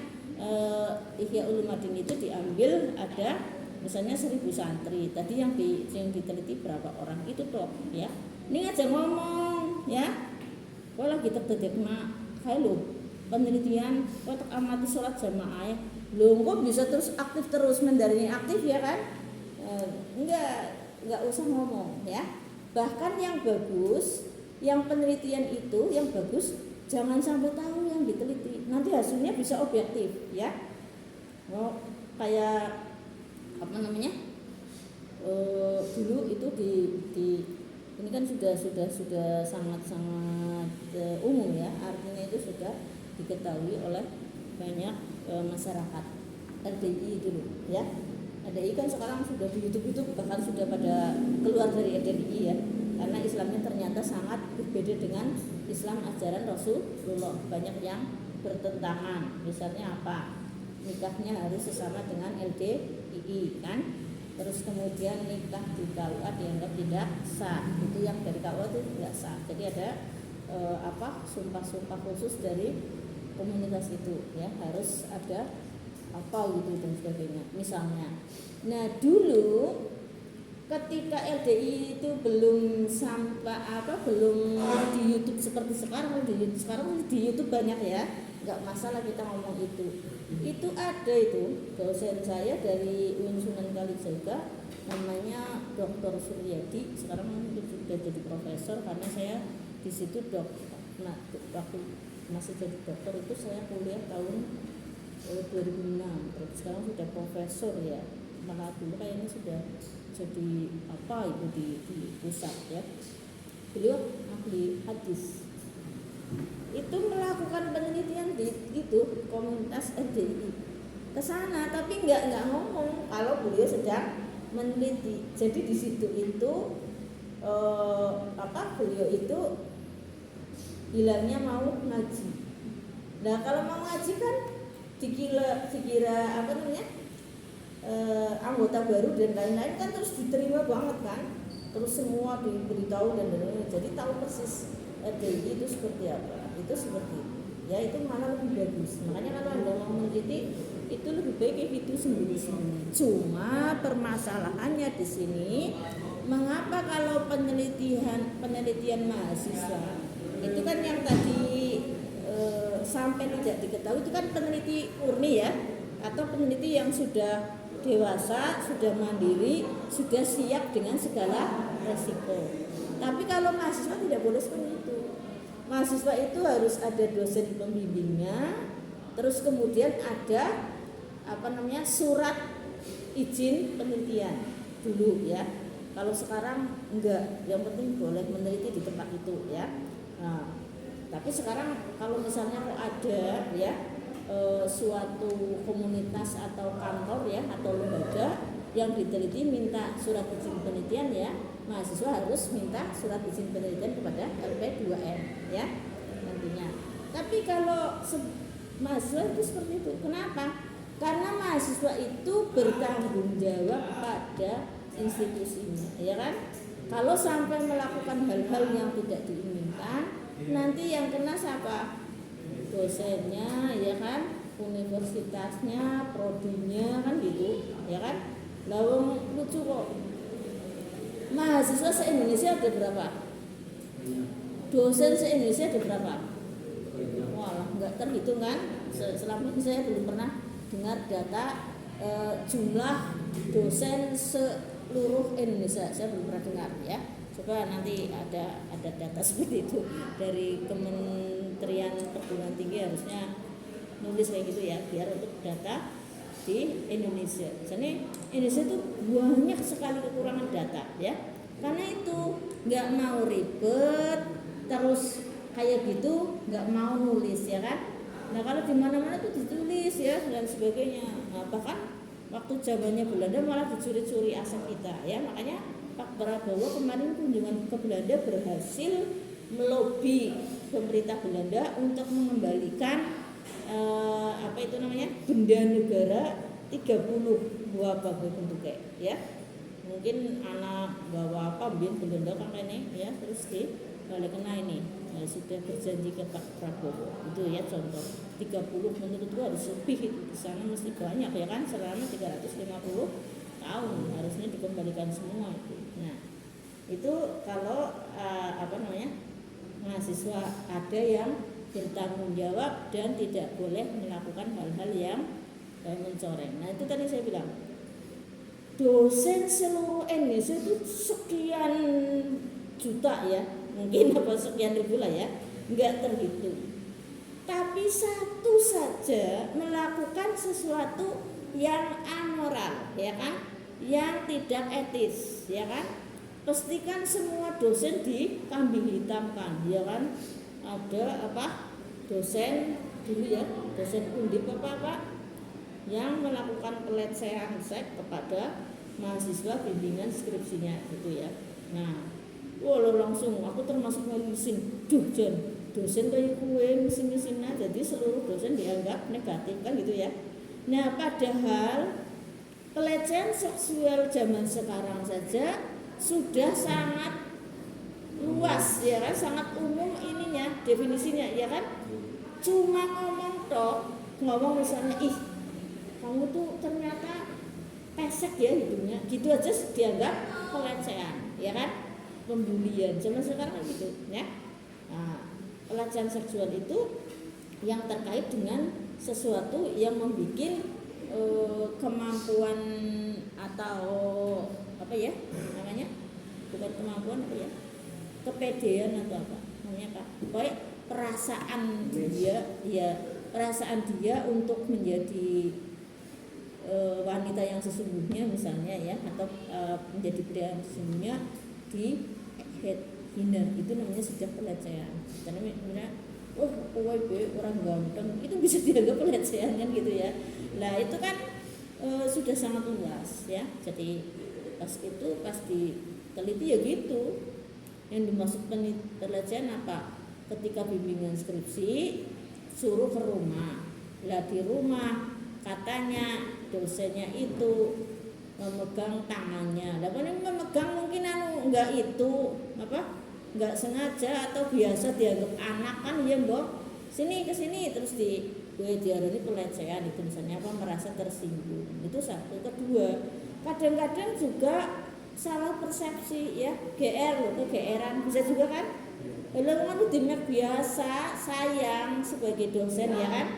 Ihya Ulumuddin itu diambil ada misalnya 1000 santri. Tadi yang diteliti berapa orang itu toh ya. Ini aja ngomong ya. Kok lagi terdedekna kayak lo penelitian kok amati sholat jamaah. Lo kok bisa terus aktif terus mendarini aktif ya kan? Enggak usah ngomong ya. Bahkan yang bagus, yang penelitian itu yang bagus jangan sampai tahu yang diteliti. Nanti hasilnya bisa objektif ya. Kayak dulu itu di ini kan sudah sangat umum ya, artinya itu sudah diketahui oleh banyak masyarakat. LDI dulu ya, LDI kan sekarang sudah di YouTube bahkan sudah pada keluar dari LDI ya, karena Islamnya ternyata sangat berbeda dengan Islam ajaran Rasulullah. Banyak yang bertentangan, misalnya apa, nikahnya harus sesama dengan LDI kan. Terus kemudian nikah di KUA dianggap tidak sah. Itu yang dari KUA itu tidak sah. Jadi ada sumpah-sumpah khusus dari komunitas itu ya, harus ada apa gitu dan sebagainya. Misalnya. Nah, dulu ketika LDI itu belum belum di YouTube seperti sekarang. Di YouTube banyak ya. Enggak masalah kita ngomong itu. Itu ada itu dosen saya dari UIN Sunan Kalijaga namanya Dr. Suryadi, sekarang sudah jadi profesor karena saya di situ nah waktu masih jadi dokter itu saya kuliah tahun 2006, terus sekarang sudah profesor ya. malah dulu kayaknya sudah jadi apa itu di pusat ya. Beliau ahli hadis. Itu melakukan penelitian di itu komunitas FDI ke sana, tapi nggak ngomong kalau beliau sedang meneliti. Jadi di situ itu beliau itu bilangnya mau ngaji. Nah kalau mau ngaji kan dikira apa namanya anggota baru dan lain-lain kan terus diterima banget kan, terus semua diberitahu dan lain-lain. Jadi tahu persis FDI itu seperti apa, itu seperti itu. Ya itu malah lebih bagus. Makanya kalau Anda mau meneliti itu lebih baik kayak gitu sembunyi-sembunyi. Cuma permasalahannya di sini, mengapa kalau penelitian mahasiswa itu kan yang tadi sampai tidak diketahui itu kan peneliti murni ya, atau peneliti yang sudah dewasa, sudah mandiri, sudah siap dengan segala resiko. Tapi kalau mahasiswa tidak boleh seperti itu. Mahasiswa itu harus ada dosen pembimbingnya, terus kemudian ada surat izin penelitian dulu ya. Kalau sekarang enggak, yang penting boleh meneliti di tempat itu ya. Nah, tapi sekarang kalau misalnya kok ada ya suatu komunitas atau kantor ya atau lembaga yang diteliti minta surat izin penelitian ya, mahasiswa harus minta surat izin penelitian kepada LP2M ya nantinya. Tapi kalau mahasiswa itu seperti itu. Kenapa? Karena mahasiswa itu bertanggung jawab pada institusinya, ya kan? Kalau sampai melakukan hal-hal yang tidak diinginkan, nanti yang kena siapa? Dosennya, ya kan? Universitasnya, prodinya kan gitu, ya kan? Lawang lucu kok. Mahasiswa se-Indonesia ada berapa? Dosen se-Indonesia ada berapa? Wah, nggak terhitung kan? Selama ini saya belum pernah dengar data jumlah dosen seluruh Indonesia. Saya belum pernah dengar ya. Coba nanti ada data seperti itu dari Kementerian Perguruan Tinggi, harusnya nulis kayak gitu ya, biar untuk data di Indonesia. Jadi Indonesia itu banyak sekali kekurangan data ya. Karena itu nggak mau ribet, terus kayak gitu nggak mau nulis ya kan. Nah kalau di mana-mana tuh ditulis ya dan sebagainya. Nah, bahkan waktu zamannya Belanda malah dicuri-curi aset kita ya. Makanya Pak Prabowo kemarin kunjungan ke Belanda berhasil melobi pemerintah Belanda untuk mengembalikan benda negara 30 buah bentuknya ya. Mungkin anak bawa apa biar Belanda kan ini ya, terus balik kena ini sudah berjanji ke Pak Prabowo itu ya, contoh 30 menurutku harus lebih itu, di sana mesti banyak ya kan, selama 350 tahun harusnya dikembalikan semua itu. Nah itu kalau mahasiswa ada yang bertanggung jawab dan tidak boleh melakukan hal-hal yang mencoreng. Nah itu tadi saya bilang dosen seluruh Indonesia itu sekian juta ya, mungkin apa sekian ribu lah ya, nggak terhitung. Tapi satu saja melakukan sesuatu yang amoral ya kan, yang tidak etis ya kan, pastikan semua dosen dikambing hitamkan ya kan. Ada dosen dulu ya, dosen undip apa yang melakukan pelecehan seks kepada mahasiswa bimbingan skripsinya gitu ya. Nah, langsung aku termasuk ngising, dosen kayak kue ngising jadi seluruh dosen dianggap negatif kan gitu ya. Nah, padahal pelecehan seksual zaman sekarang saja sudah sangat luas ya kan, sangat umum ininya definisinya ya kan. Cuma ngomong misalnya kamu tuh ternyata pesek ya hidungnya, gitu aja dianggap pelecehan ya kan, pembulian zaman sekarang gitu ya. Nah, pelecehan seksual itu yang terkait dengan sesuatu yang membuat kemampuan atau bukan kemampuan kepedean atau pokoknya perasaan dia untuk menjadi wanita yang sesungguhnya misalnya ya, atau menjadi pria yang sesungguhnya dihina, itu namanya sudah pelecehan. Karena misalnya kowe orang ganteng, itu bisa dianggap pelecehan kan gitu ya. Nah itu kan sudah sangat luas ya. Jadi pas diteliti ya gitu. Yang dimaksud pelecehan apa? Ketika bimbingan skripsi suruh ke rumah. Lah di rumah katanya dosennya itu memegang tangannya. Lah kan memegang mungkin enggak itu enggak sengaja atau biasa dianggap anak kan ya mbok. Sini ke sini terus diarani pelecehan itu misalnya merasa tersinggung. Itu satu. Kedua, kadang-kadang juga salah persepsi ya, GR-an bisa juga kan? Kalau kan dimek biasa sayang sebagai dosen ya kan?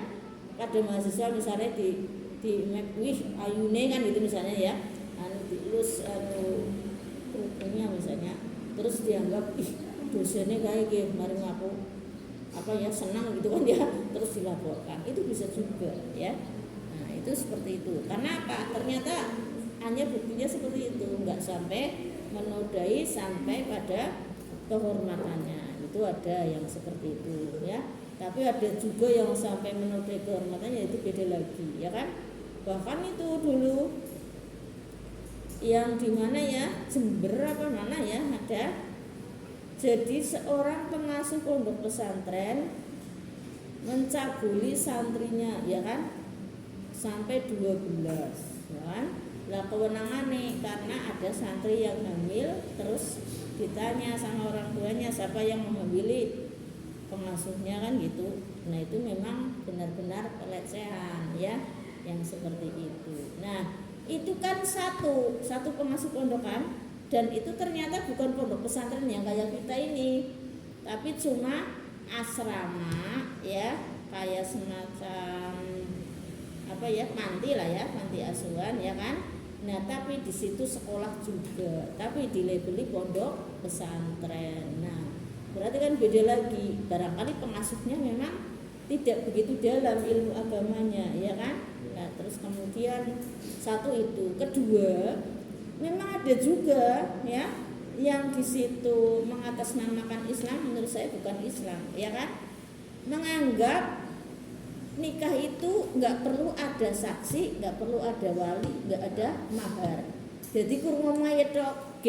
Ada mahasiswa misalnya di mek wih ayune kan gitu misalnya ya, dielus kerudungnya misalnya, terus dianggap dosennya kayak gitu, mari aku senang gitu kan ya, terus dilaporkan, itu bisa juga ya. Nah itu seperti itu, karena apa? Ternyata hanya buktinya seperti itu, nggak sampai menodai sampai pada kehormatannya, itu ada yang seperti itu ya. Tapi ada juga yang sampai menodai kehormatannya, itu beda lagi ya kan. Bahkan itu dulu yang di mana ya, Jember apa mana ya, ada jadi seorang pengasuh pondok pesantren mencabuli santrinya ya kan sampai 2 bulan ya kan. Lah kewenangan nih, karena ada santri yang hamil, terus ditanya sama orang tuanya siapa yang mengambil pengasuhnya kan gitu. Nah itu memang benar-benar pelecehan ya, yang seperti itu. Nah itu kan satu pengasuh pondokan, dan itu ternyata bukan pondok pesantren yang kayak kita ini, tapi cuma asrama ya, kayak semacam panti lah ya, panti asuhan ya kan. Nah tapi di situ sekolah juga, tapi dilabeli pondok pesantren. Nah berarti kan beda lagi, barangkali pengasuhnya memang tidak begitu dalam ilmu agamanya ya kan. Nah terus kemudian satu itu, kedua memang ada juga ya yang di situ mengatasnamakan Islam, menurut saya bukan Islam ya kan, menganggap nikah itu nggak perlu ada saksi, nggak perlu ada wali, nggak ada mahar. Jadi kurang mayat tok,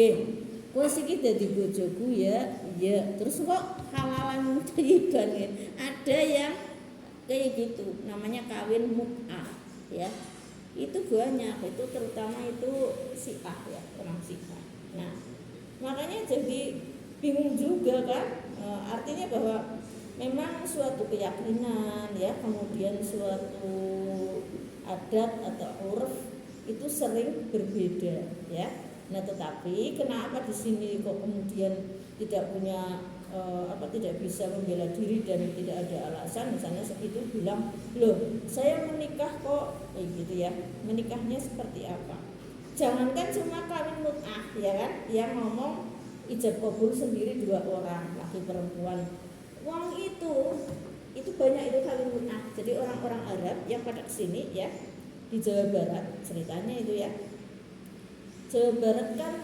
kowe iki dadi bojoku ya, terus kok halalan thayyibah ya. Ada yang kayak gitu, namanya kawin mut'ah ya. Itu banyak, itu terutama itu Syiah ya, orang Syiah. Nah, makanya jadi bingung juga kan, artinya bahwa memang suatu keyakinan ya, kemudian suatu adat atau uruf itu sering berbeda ya. Nah tetapi kenapa di sini kok kemudian tidak punya tidak bisa membela diri dan tidak ada alasan, misalnya segitu bilang loh saya menikah kok gitu ya, menikahnya seperti apa? Jangankan cuma kawin mut'ah ya kan, yang ngomong ijab kabul sendiri 2 orang laki perempuan, wong itu banyak itu kawin mut'ah. Jadi orang-orang Arab yang pada kesini ya di Jawa Barat ceritanya itu ya, Jawa Barat kan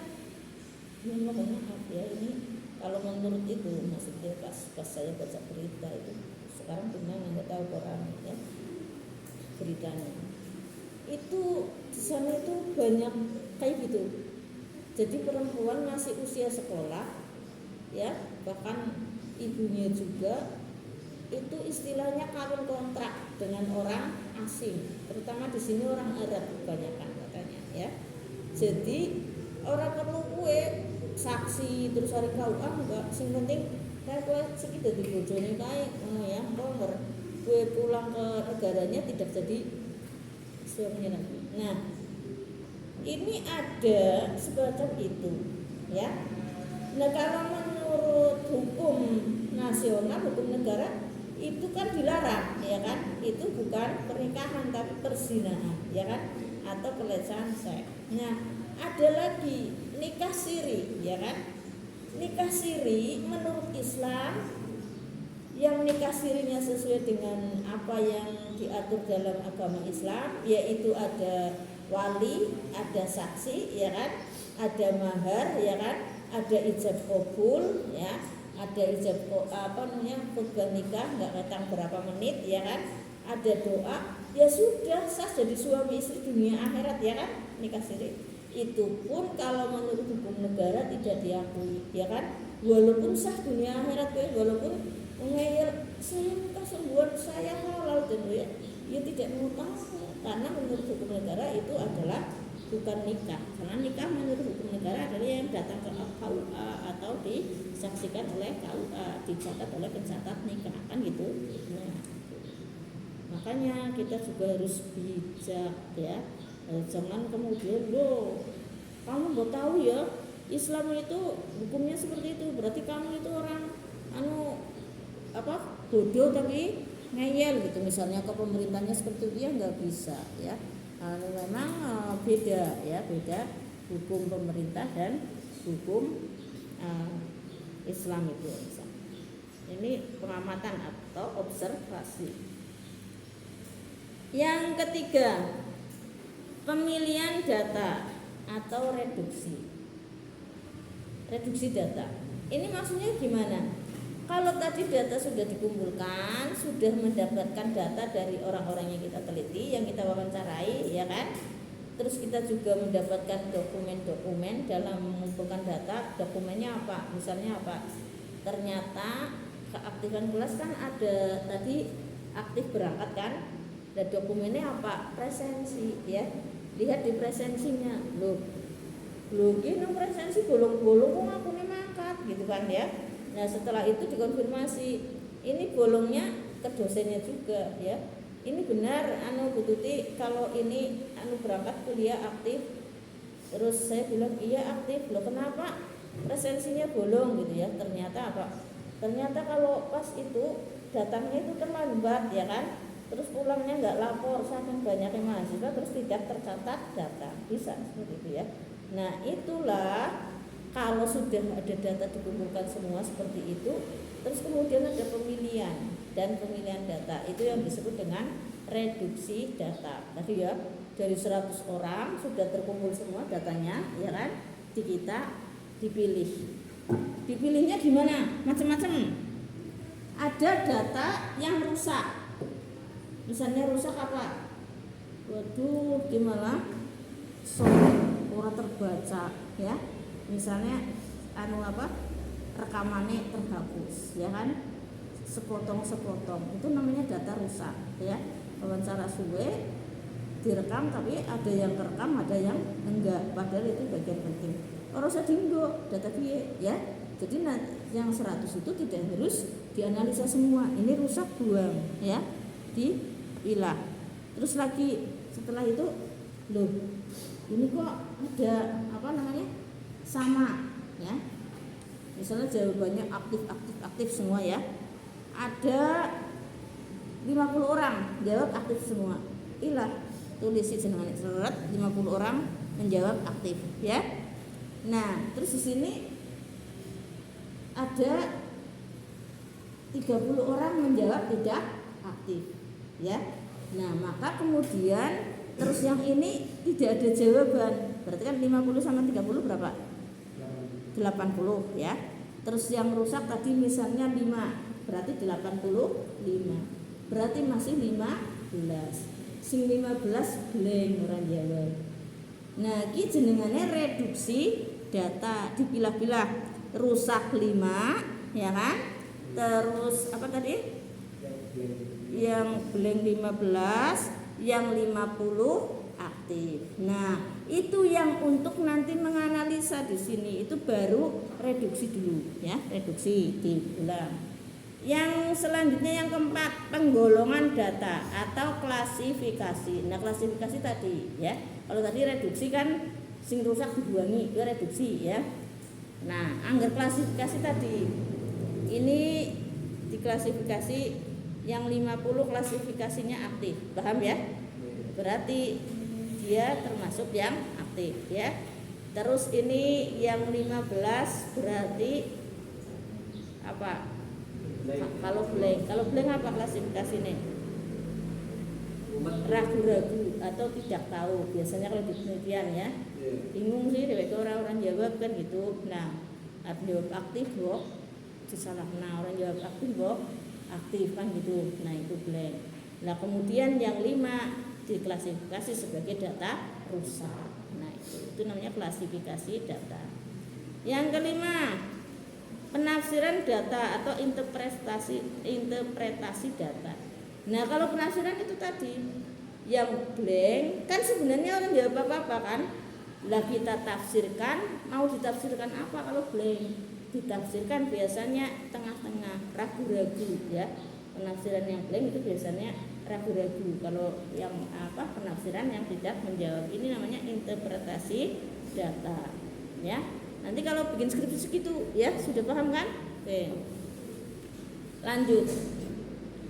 mohon maaf ya, ini kalau menurut itu maksudnya pas saya baca berita itu, sekarang gimana nggak tahu koran ya beritanya, itu di sana itu banyak kayak gitu. Jadi perempuan masih usia sekolah ya, bahkan ibunya juga itu istilahnya kawin kontrak dengan orang asing, terutama di sini orang Arab kebanyakan katanya ya. Jadi orang perlu kue saksi terus hari KUA enggak, sing penting kayak kue siki dadi bojone kae ngono ya, engko kue pulang ke negaranya tidak jadi suaminya lagi. Nah ini ada semacam itu ya. Nah kalau menurut hukum nasional, hukum negara itu kan dilarang ya kan, itu bukan pernikahan tapi perzinahan ya kan, atau pelecehan seks. Nah ada lagi nikah siri ya kan. Nikah siri menurut Islam yang nikah sirinya sesuai dengan apa yang diatur dalam agama Islam, yaitu ada wali, ada saksi, ya kan, ada mahar, ya kan, ada ijab kabul, ya, ada ijab khutbah nikah nggak datang berapa menit, ya kan, ada doa, ya sudah sah jadi suami istri dunia akhirat, ya kan, nikah siri. Itu pun kalau menurut hukum negara tidak diakui, ya kan, walaupun sah dunia akhirat, ya, walaupun ngeyel saya nikah sungguhan saya halal dan ya tidak mau tahu, karena menurut hukum negara itu adalah bukan nikah, karena nikah menurut hukum negara adalah yang datang ke KUA atau disaksikan oleh KUA, dicatat oleh pencatat nikah, kan gitu. Nah, makanya kita juga harus bijak, ya. Jangan kemudian kamu nggak tahu ya Islam itu hukumnya seperti itu, berarti kamu itu orang bodoh tapi ngeyel gitu, misalnya ke pemerintahnya seperti itu, ya nggak bisa, ya. Memang beda, ya, beda hukum pemerintah dan hukum Islam itu. Ini pengamatan atau observasi. Yang ketiga, pemilihan data atau reduksi data. Ini maksudnya gimana? Kalau tadi data sudah dikumpulkan, sudah mendapatkan data dari orang-orang yang kita teliti, yang kita wawancarai, ya kan? Terus kita juga mendapatkan dokumen-dokumen dalam mengumpulkan data. Dokumennya apa? Misalnya apa? Ternyata keaktifan kelas kan ada tadi aktif berangkat kan? Dan dokumennya apa? Presensi, ya. Lihat di presensinya. Loh ini presensi bolong-bolong kok akunnya mangkat gitu kan, ya. Nah setelah itu dikonfirmasi, ini bolongnya ke dosennya juga, ya. Ini benar Bu Tuti kalau ini berangkat kuliah aktif. Terus saya bilang iya aktif. Loh kenapa presensinya bolong gitu, ya. Ternyata apa? Ternyata kalau pas itu datangnya itu terlambat, ya kan. Terus pulangnya nggak lapor, saking banyaknya mahasiswa terus tidak tercatat data, bisa seperti itu, ya. Nah itulah kalau sudah ada data dikumpulkan semua seperti itu, terus kemudian ada pemilihan dan pemilihan data, itu yang disebut dengan reduksi data. Tadi ya dari 100 orang sudah terkumpul semua datanya, ya kan, di kita dipilih. Dipilihnya gimana? Macam-macam. Ada data yang rusak. Misalnya rusak apa? Waduh, gimana? Orang terbaca, ya. Misalnya rekamannya terhapus, ya kan, sepotong-sepotong, itu namanya data rusak, ya. Wawancara suwe direkam tapi ada yang terekam, ada yang enggak, padahal itu bagian penting. Orang sedinggo data dia, ya. Jadi yang 100 itu tidak harus dianalisa semua, ini rusak buang, ya, dipilah. Terus lagi setelah itu ini kok ada sama, ya. Misalnya jawabannya aktif semua, ya. Ada 50 orang jawab aktif semua. Tulis jenengan seret 50 orang menjawab aktif, ya. Nah, terus di sini ada 30 orang menjawab tidak aktif, ya. Nah, maka kemudian terus yang ini tidak ada jawaban. Berarti kan 50 sama 30 berapa? 80, ya. Terus yang rusak tadi misalnya 5, berarti 85. Berarti masih 15. Sing 15 blank orang jawab. Nah, iki jenengane reduksi data, dipilah-pilah. Rusak 5, ya kan? Terus apa tadi? Yang blank 15, yang 50 aktif. Nah, itu yang untuk nanti menganalisa di sini itu baru reduksi dulu, ya, reduksi diulang. Yang selanjutnya yang keempat, penggolongan data atau klasifikasi. Nah, klasifikasi tadi, ya. Kalau tadi reduksi kan sing rusak dibuangi, itu reduksi, ya. Nah, anggar klasifikasi tadi. Ini diklasifikasi yang 50 klasifikasinya aktif. Paham, ya? Berarti dia termasuk yang aktif, ya. Terus ini yang 15 berarti apa? Kalau blank apa klasifikasinya? Ragu-ragu atau tidak tahu. Biasanya kalau demikian ya. Bingung sih dewek orang jawab kan gitu. Nah, jawab aktif kok disalah. Nah, orang jawab aktif kok aktif kan gitu. Nah, itu blank. Nah, kemudian yang 5 diklasifikasi sebagai data rusak. Nah, itu namanya klasifikasi data. Yang kelima, penafsiran data atau interpretasi data. Nah, kalau penafsiran itu tadi yang blank kan sebenarnya orang jawab apa-apa kan? Lah kita tafsirkan, mau ditafsirkan apa kalau blank? Ditafsirkan biasanya tengah-tengah, ragu-ragu ya. Penafsiran yang blank itu biasanya ragu-ragu. Kalau yang penafsiran yang tidak menjawab ini namanya interpretasi data ya. Nanti kalau bikin skripsi segitu ya, sudah paham kan? Oke. Lanjut.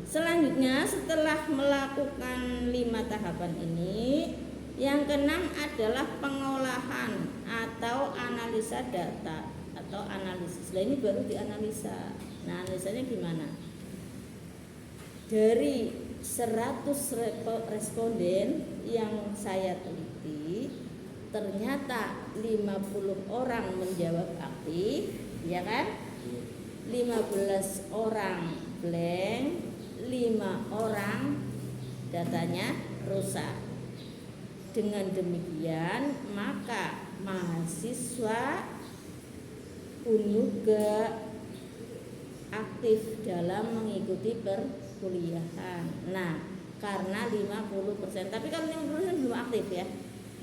Selanjutnya setelah melakukan 5 tahapan ini, yang keenam adalah pengolahan atau analisa data atau analisis. Nah, ini baru dianalisa. Nah, analisanya gimana? Dari 100 responden yang saya teliti, ternyata 50 orang menjawab aktif, ya kan? 15 orang blank, 5 orang datanya rusak. Dengan demikian, maka mahasiswa juga aktif dalam mengikuti perkuliahan. Nah, karena 50%, tapi kalau 50% belum aktif ya.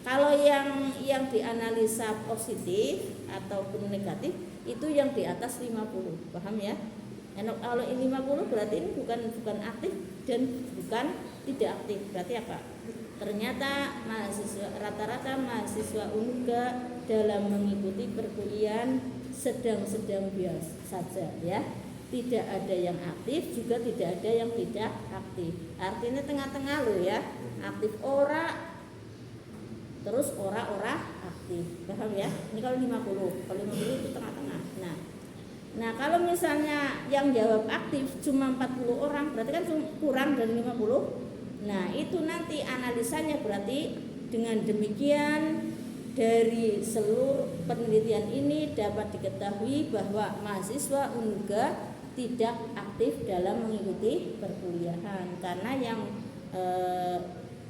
Kalau yang dianalisa positif ataupun negatif itu yang di atas 50, paham ya? Kalau ini 50 berarti ini bukan aktif dan bukan tidak aktif. Berarti apa? Ternyata rata-rata mahasiswa UNGA dalam mengikuti perkuliahan sedang-sedang biasa saja ya. Tidak ada yang aktif, juga tidak ada yang tidak aktif. Artinya tengah-tengah loh ya. Aktif ora, terus ora aktif. Paham ya? Ini kalau 50. Kalau 50 itu tengah-tengah. Nah, kalau misalnya yang jawab aktif cuma 40 orang, berarti kan kurang dari 50. Nah, itu nanti analisanya berarti dengan demikian dari seluruh penelitian ini dapat diketahui bahwa mahasiswa UNGA tidak aktif dalam mengikuti perkuliahan karena yang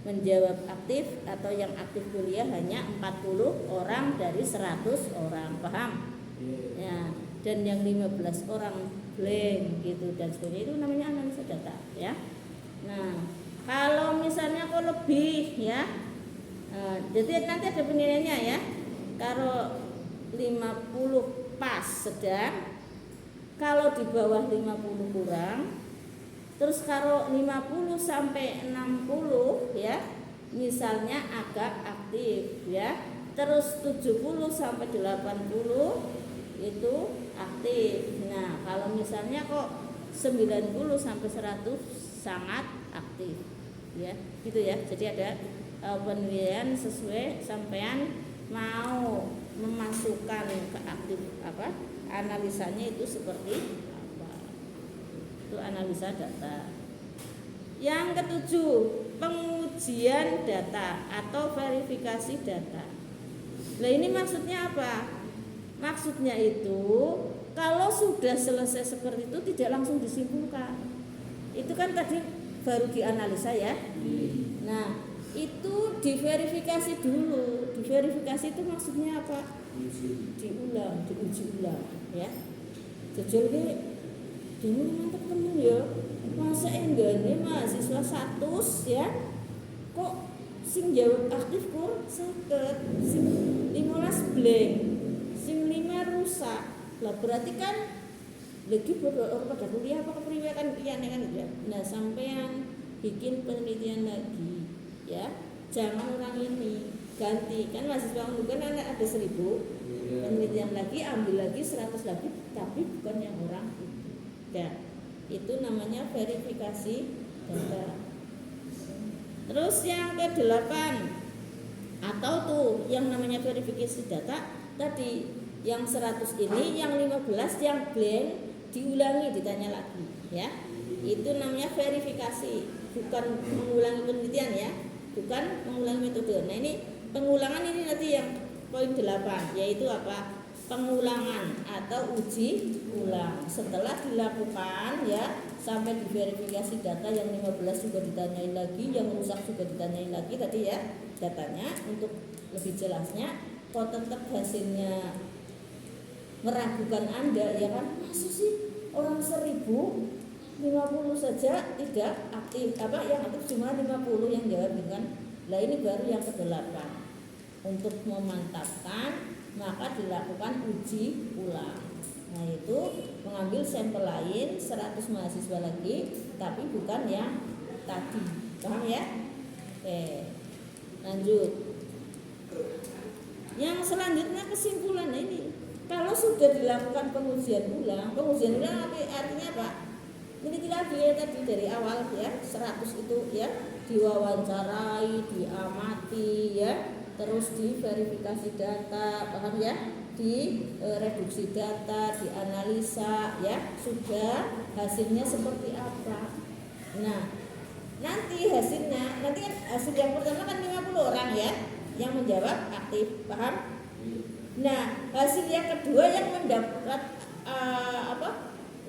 menjawab aktif atau yang aktif kuliah hanya 40 orang dari 100 orang, paham? Ya, dan yang 15 orang blank gitu dan sebagainya, itu namanya analisa data ya. Nah, kalau misalnya kok lebih ya, jadi nanti ada penilaiannya ya. Kalau 50 pas sedang, kalau di bawah 50 kurang, terus kalau 50 sampai 60 ya, misalnya agak aktif ya, terus 70 sampai 80 itu aktif. Nah, kalau misalnya kok 90 sampai 100 sangat aktif ya, gitu ya. Jadi ada penilaian sesuai sampean mau memasukkan ke aktif analisanya itu seperti apa. Itu analisa data. Yang ketujuh, pengujian data atau verifikasi data. Nah, ini maksudnya apa? Maksudnya itu kalau sudah selesai seperti itu tidak langsung disimpulkan. Itu kan tadi baru dianalisa ya. Nah, itu diverifikasi dulu. Diverifikasi itu maksudnya apa? Diulang, diuji ulang ya. Jujur ki dene mantep temen ya. Masa enggane mahasiswa 100 ya. Kok sing jawab aktif kur 50, sing 15 blank, sing 5 rusak. Lah berarti kan lagi pada kuliah apa kepriwe kan pian kan ya. Nah, sampean bikin penelitian lagi ya. Jangan orang ini ganti, kan mahasiswa kan ada 1000, penelitian lagi, ambil lagi 100 lagi, tapi bukan yang orang itu ya. Itu namanya verifikasi data. Terus yang ke-8 atau tuh yang namanya verifikasi data tadi, yang 100 ini, yang 15 yang blank diulangi, ditanya lagi. ya. Itu namanya verifikasi, bukan mengulangi penelitian ya, bukan mengulangi metode. Nah ini pengulangan ini nanti yang poin 8, yaitu apa? Pengulangan atau uji ulang. Setelah dilakukan ya sampai diverifikasi data yang 15 juga ditanyain lagi, yang rusak juga ditanyain lagi tadi ya datanya. Untuk lebih jelasnya, kok tetap hasilnya meragukan Anda ya kan, masa sih orang 1050 saja tidak aktif, yang aktif cuma 50 yang jawab kan. Lah ini baru yang ke-8. Untuk memantapkan maka dilakukan uji ulang. Nah itu mengambil sampel lain 100 mahasiswa lagi, tapi bukan yang tadi. Paham ya? Oke, lanjut. Yang selanjutnya kesimpulan. Nah ini kalau sudah dilakukan pengujian ulang artinya apa? Ini lagi ya tadi dari awal ya, 100 itu ya diwawancarai, diamati ya, terus diverifikasi data, paham ya? Direduksi data, dianalisa ya, sudah hasilnya seperti apa. Nah, nanti hasilnya, nanti kan hasil yang pertama kan 50 orang ya yang menjawab aktif, paham? Nah, hasil yang kedua yang mendapat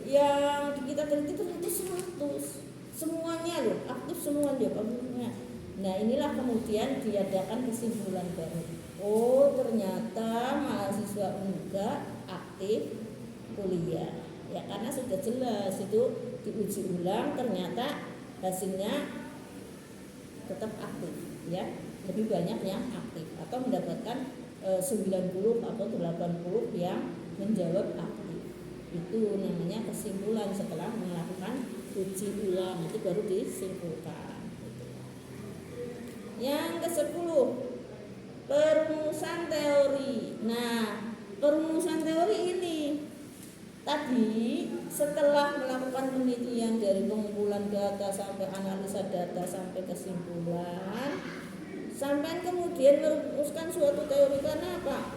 yang kita teliti ternyata 100 semuanya loh, aktif semuanya. Nah inilah kemudian diadakan kesimpulan baru. Oh ternyata mahasiswa UNGA aktif kuliah ya, karena sudah jelas itu diuji ulang ternyata hasilnya tetap aktif ya, lebih banyak yang aktif atau mendapatkan 90 atau 80 yang menjawab aktif. Itu namanya kesimpulan setelah melakukan uji ulang, itu baru disimpulkan. Yang ke-10, perumusan teori. Nah, perumusan teori ini tadi setelah melakukan penelitian dari pengumpulan data sampai analisa data sampai kesimpulan, sampai kemudian merumuskan suatu teori. Karena apa?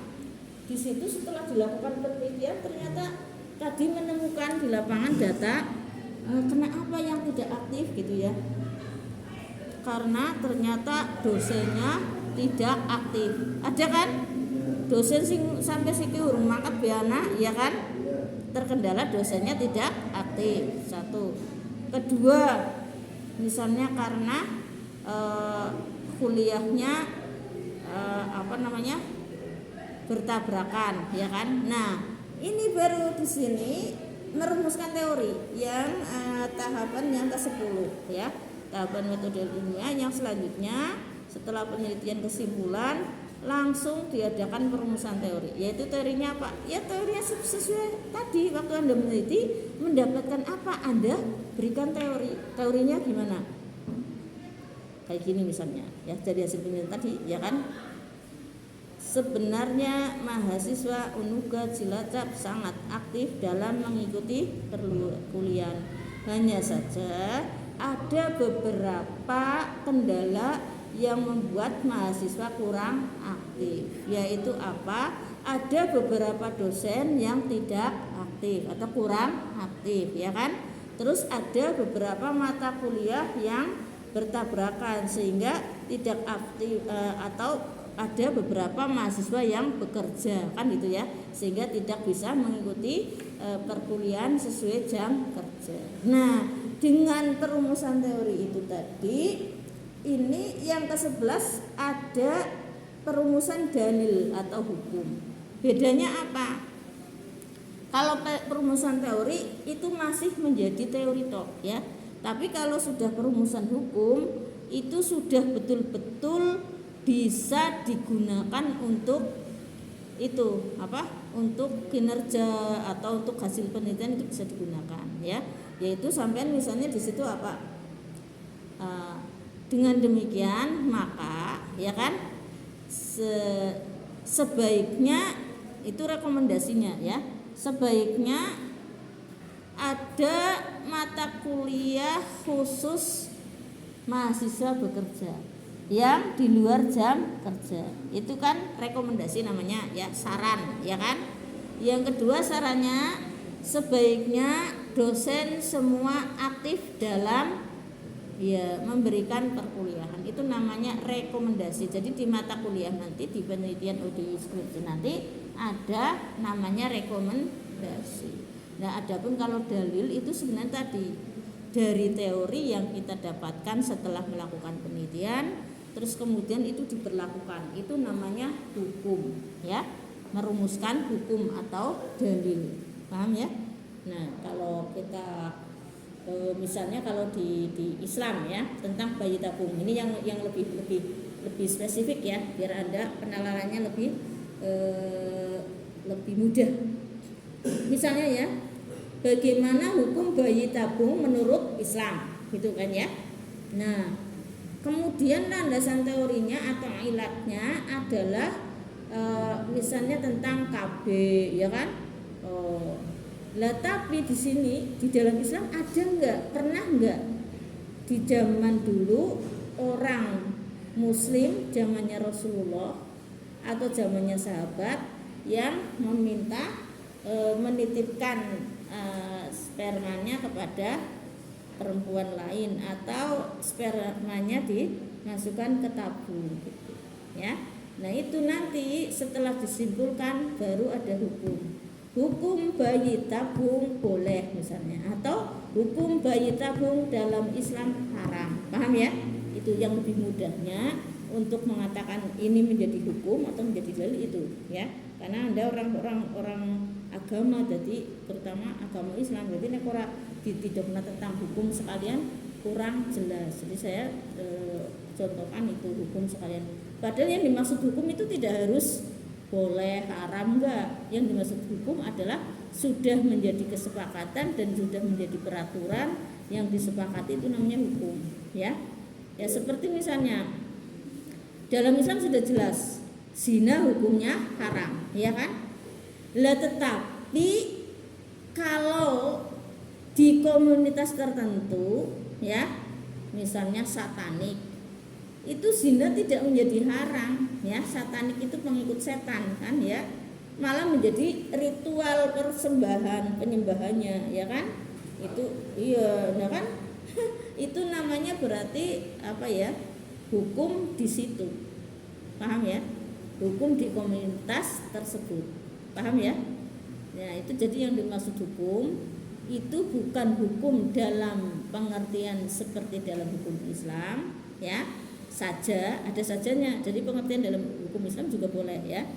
Di situ setelah dilakukan penelitian ternyata tadi menemukan di lapangan data kenapa yang tidak aktif gitu ya, karena ternyata dosennya tidak aktif. Ada kan dosen sampai siki urung mangkat biana ya kan, terkendala dosennya tidak aktif. Satu. Kedua, misalnya karena kuliahnya bertabrakan ya kan. Nah ini baru di sini merumuskan teori yang tahapan yang ke-10 ya, tahapan metode ilmiah. Yang selanjutnya setelah penelitian kesimpulan langsung diadakan perumusan teori, yaitu teorinya apa? Ya teorinya sesuai tadi waktu Anda meneliti mendapatkan apa, Anda berikan teorinya gimana? Kayak gini misalnya ya, dari hasil penelitian tadi ya kan. Sebenarnya mahasiswa UNUGA Cilacap sangat aktif dalam mengikuti perkuliahan. Hanya saja ada beberapa kendala yang membuat mahasiswa kurang aktif. Yaitu apa? Ada beberapa dosen yang tidak aktif atau kurang aktif ya kan. Terus ada beberapa mata kuliah yang bertabrakan sehingga tidak aktif, atau ada beberapa mahasiswa yang bekerja kan gitu ya, sehingga tidak bisa mengikuti perkuliahan sesuai jam kerja. Nah dengan perumusan teori itu tadi, ini yang ke-11 ada perumusan dalil atau hukum. Bedanya apa? Kalau perumusan teori itu masih menjadi teori tok ya, tapi kalau sudah perumusan hukum itu sudah betul-betul bisa digunakan untuk itu untuk kinerja atau untuk hasil penelitian, itu bisa digunakan ya. Yaitu sampean misalnya di situ dengan demikian maka ya kan sebaiknya itu rekomendasinya ya, sebaiknya ada mata kuliah khusus mahasiswa bekerja yang di luar jam kerja. Itu kan rekomendasi namanya ya, saran ya kan. Yang kedua sarannya sebaiknya dosen semua aktif dalam ya memberikan perkuliahan. Itu namanya rekomendasi. Jadi di mata kuliah nanti, di penelitian UDI skripsi nanti ada namanya rekomendasi. Nah, adapun kalau dalil itu sebenarnya tadi dari teori yang kita dapatkan setelah melakukan penelitian, terus kemudian itu diberlakukan. Itu namanya hukum, ya. Merumuskan hukum atau dalil. Paham ya? Nah, kalau kita misalnya kalau di Islam ya tentang bayi tabung ini yang lebih spesifik ya, biar Anda penalarannya lebih mudah. Misalnya ya, bagaimana hukum bayi tabung menurut Islam, gitu kan ya. Nah, kemudian landasan teorinya atau ilatnya adalah misalnya tentang KB, ya kan? Lah tapi di sini di dalam Islam ada pernah nggak di zaman dulu orang Muslim zamannya Rasulullah atau zamannya sahabat yang meminta menitipkan spermanya kepada perempuan lain atau spermanya dimasukkan ke tabung gitu ya. Nah itu nanti setelah disimpulkan baru ada hukum bayi tabung boleh misalnya, atau hukum bayi tabung dalam Islam haram. Paham ya? Itu yang lebih mudahnya untuk mengatakan ini menjadi hukum atau menjadi dalil itu ya. Karena Anda orang agama, jadi terutama agama Islam, jadi nek ora ditidakna tentang hukum sekalian kurang jelas. Jadi saya contohkan itu hukum sekalian. Padahal yang dimaksud hukum itu tidak harus boleh, haram, enggak. Yang dimaksud hukum adalah sudah menjadi kesepakatan dan sudah menjadi peraturan yang disepakati, itu namanya hukum ya. Ya seperti misalnya dalam Islam sudah jelas zina hukumnya haram, ya kan? Lah tetapi kalau di komunitas tertentu ya, misalnya satanik, itu zina tidak menjadi haram ya. Satanik itu pengikut setan kan ya, malah menjadi ritual persembahan penyembahannya ya kan. Itu iya, nah kan itu namanya berarti apa ya, hukum di situ. Paham ya? Hukum di komunitas tersebut. Paham ya? Ya itu jadi yang dimaksud hukum itu bukan hukum dalam pengertian seperti dalam hukum Islam ya. Saja, ada sajanya. Jadi pengertian dalam hukum Islam juga boleh ya.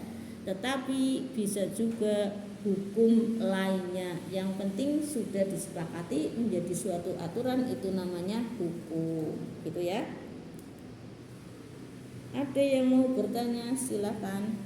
Tetapi bisa juga hukum lainnya. Yang penting sudah disepakati menjadi suatu aturan, itu namanya hukum. Gitu ya. Ada yang mau bertanya silakan.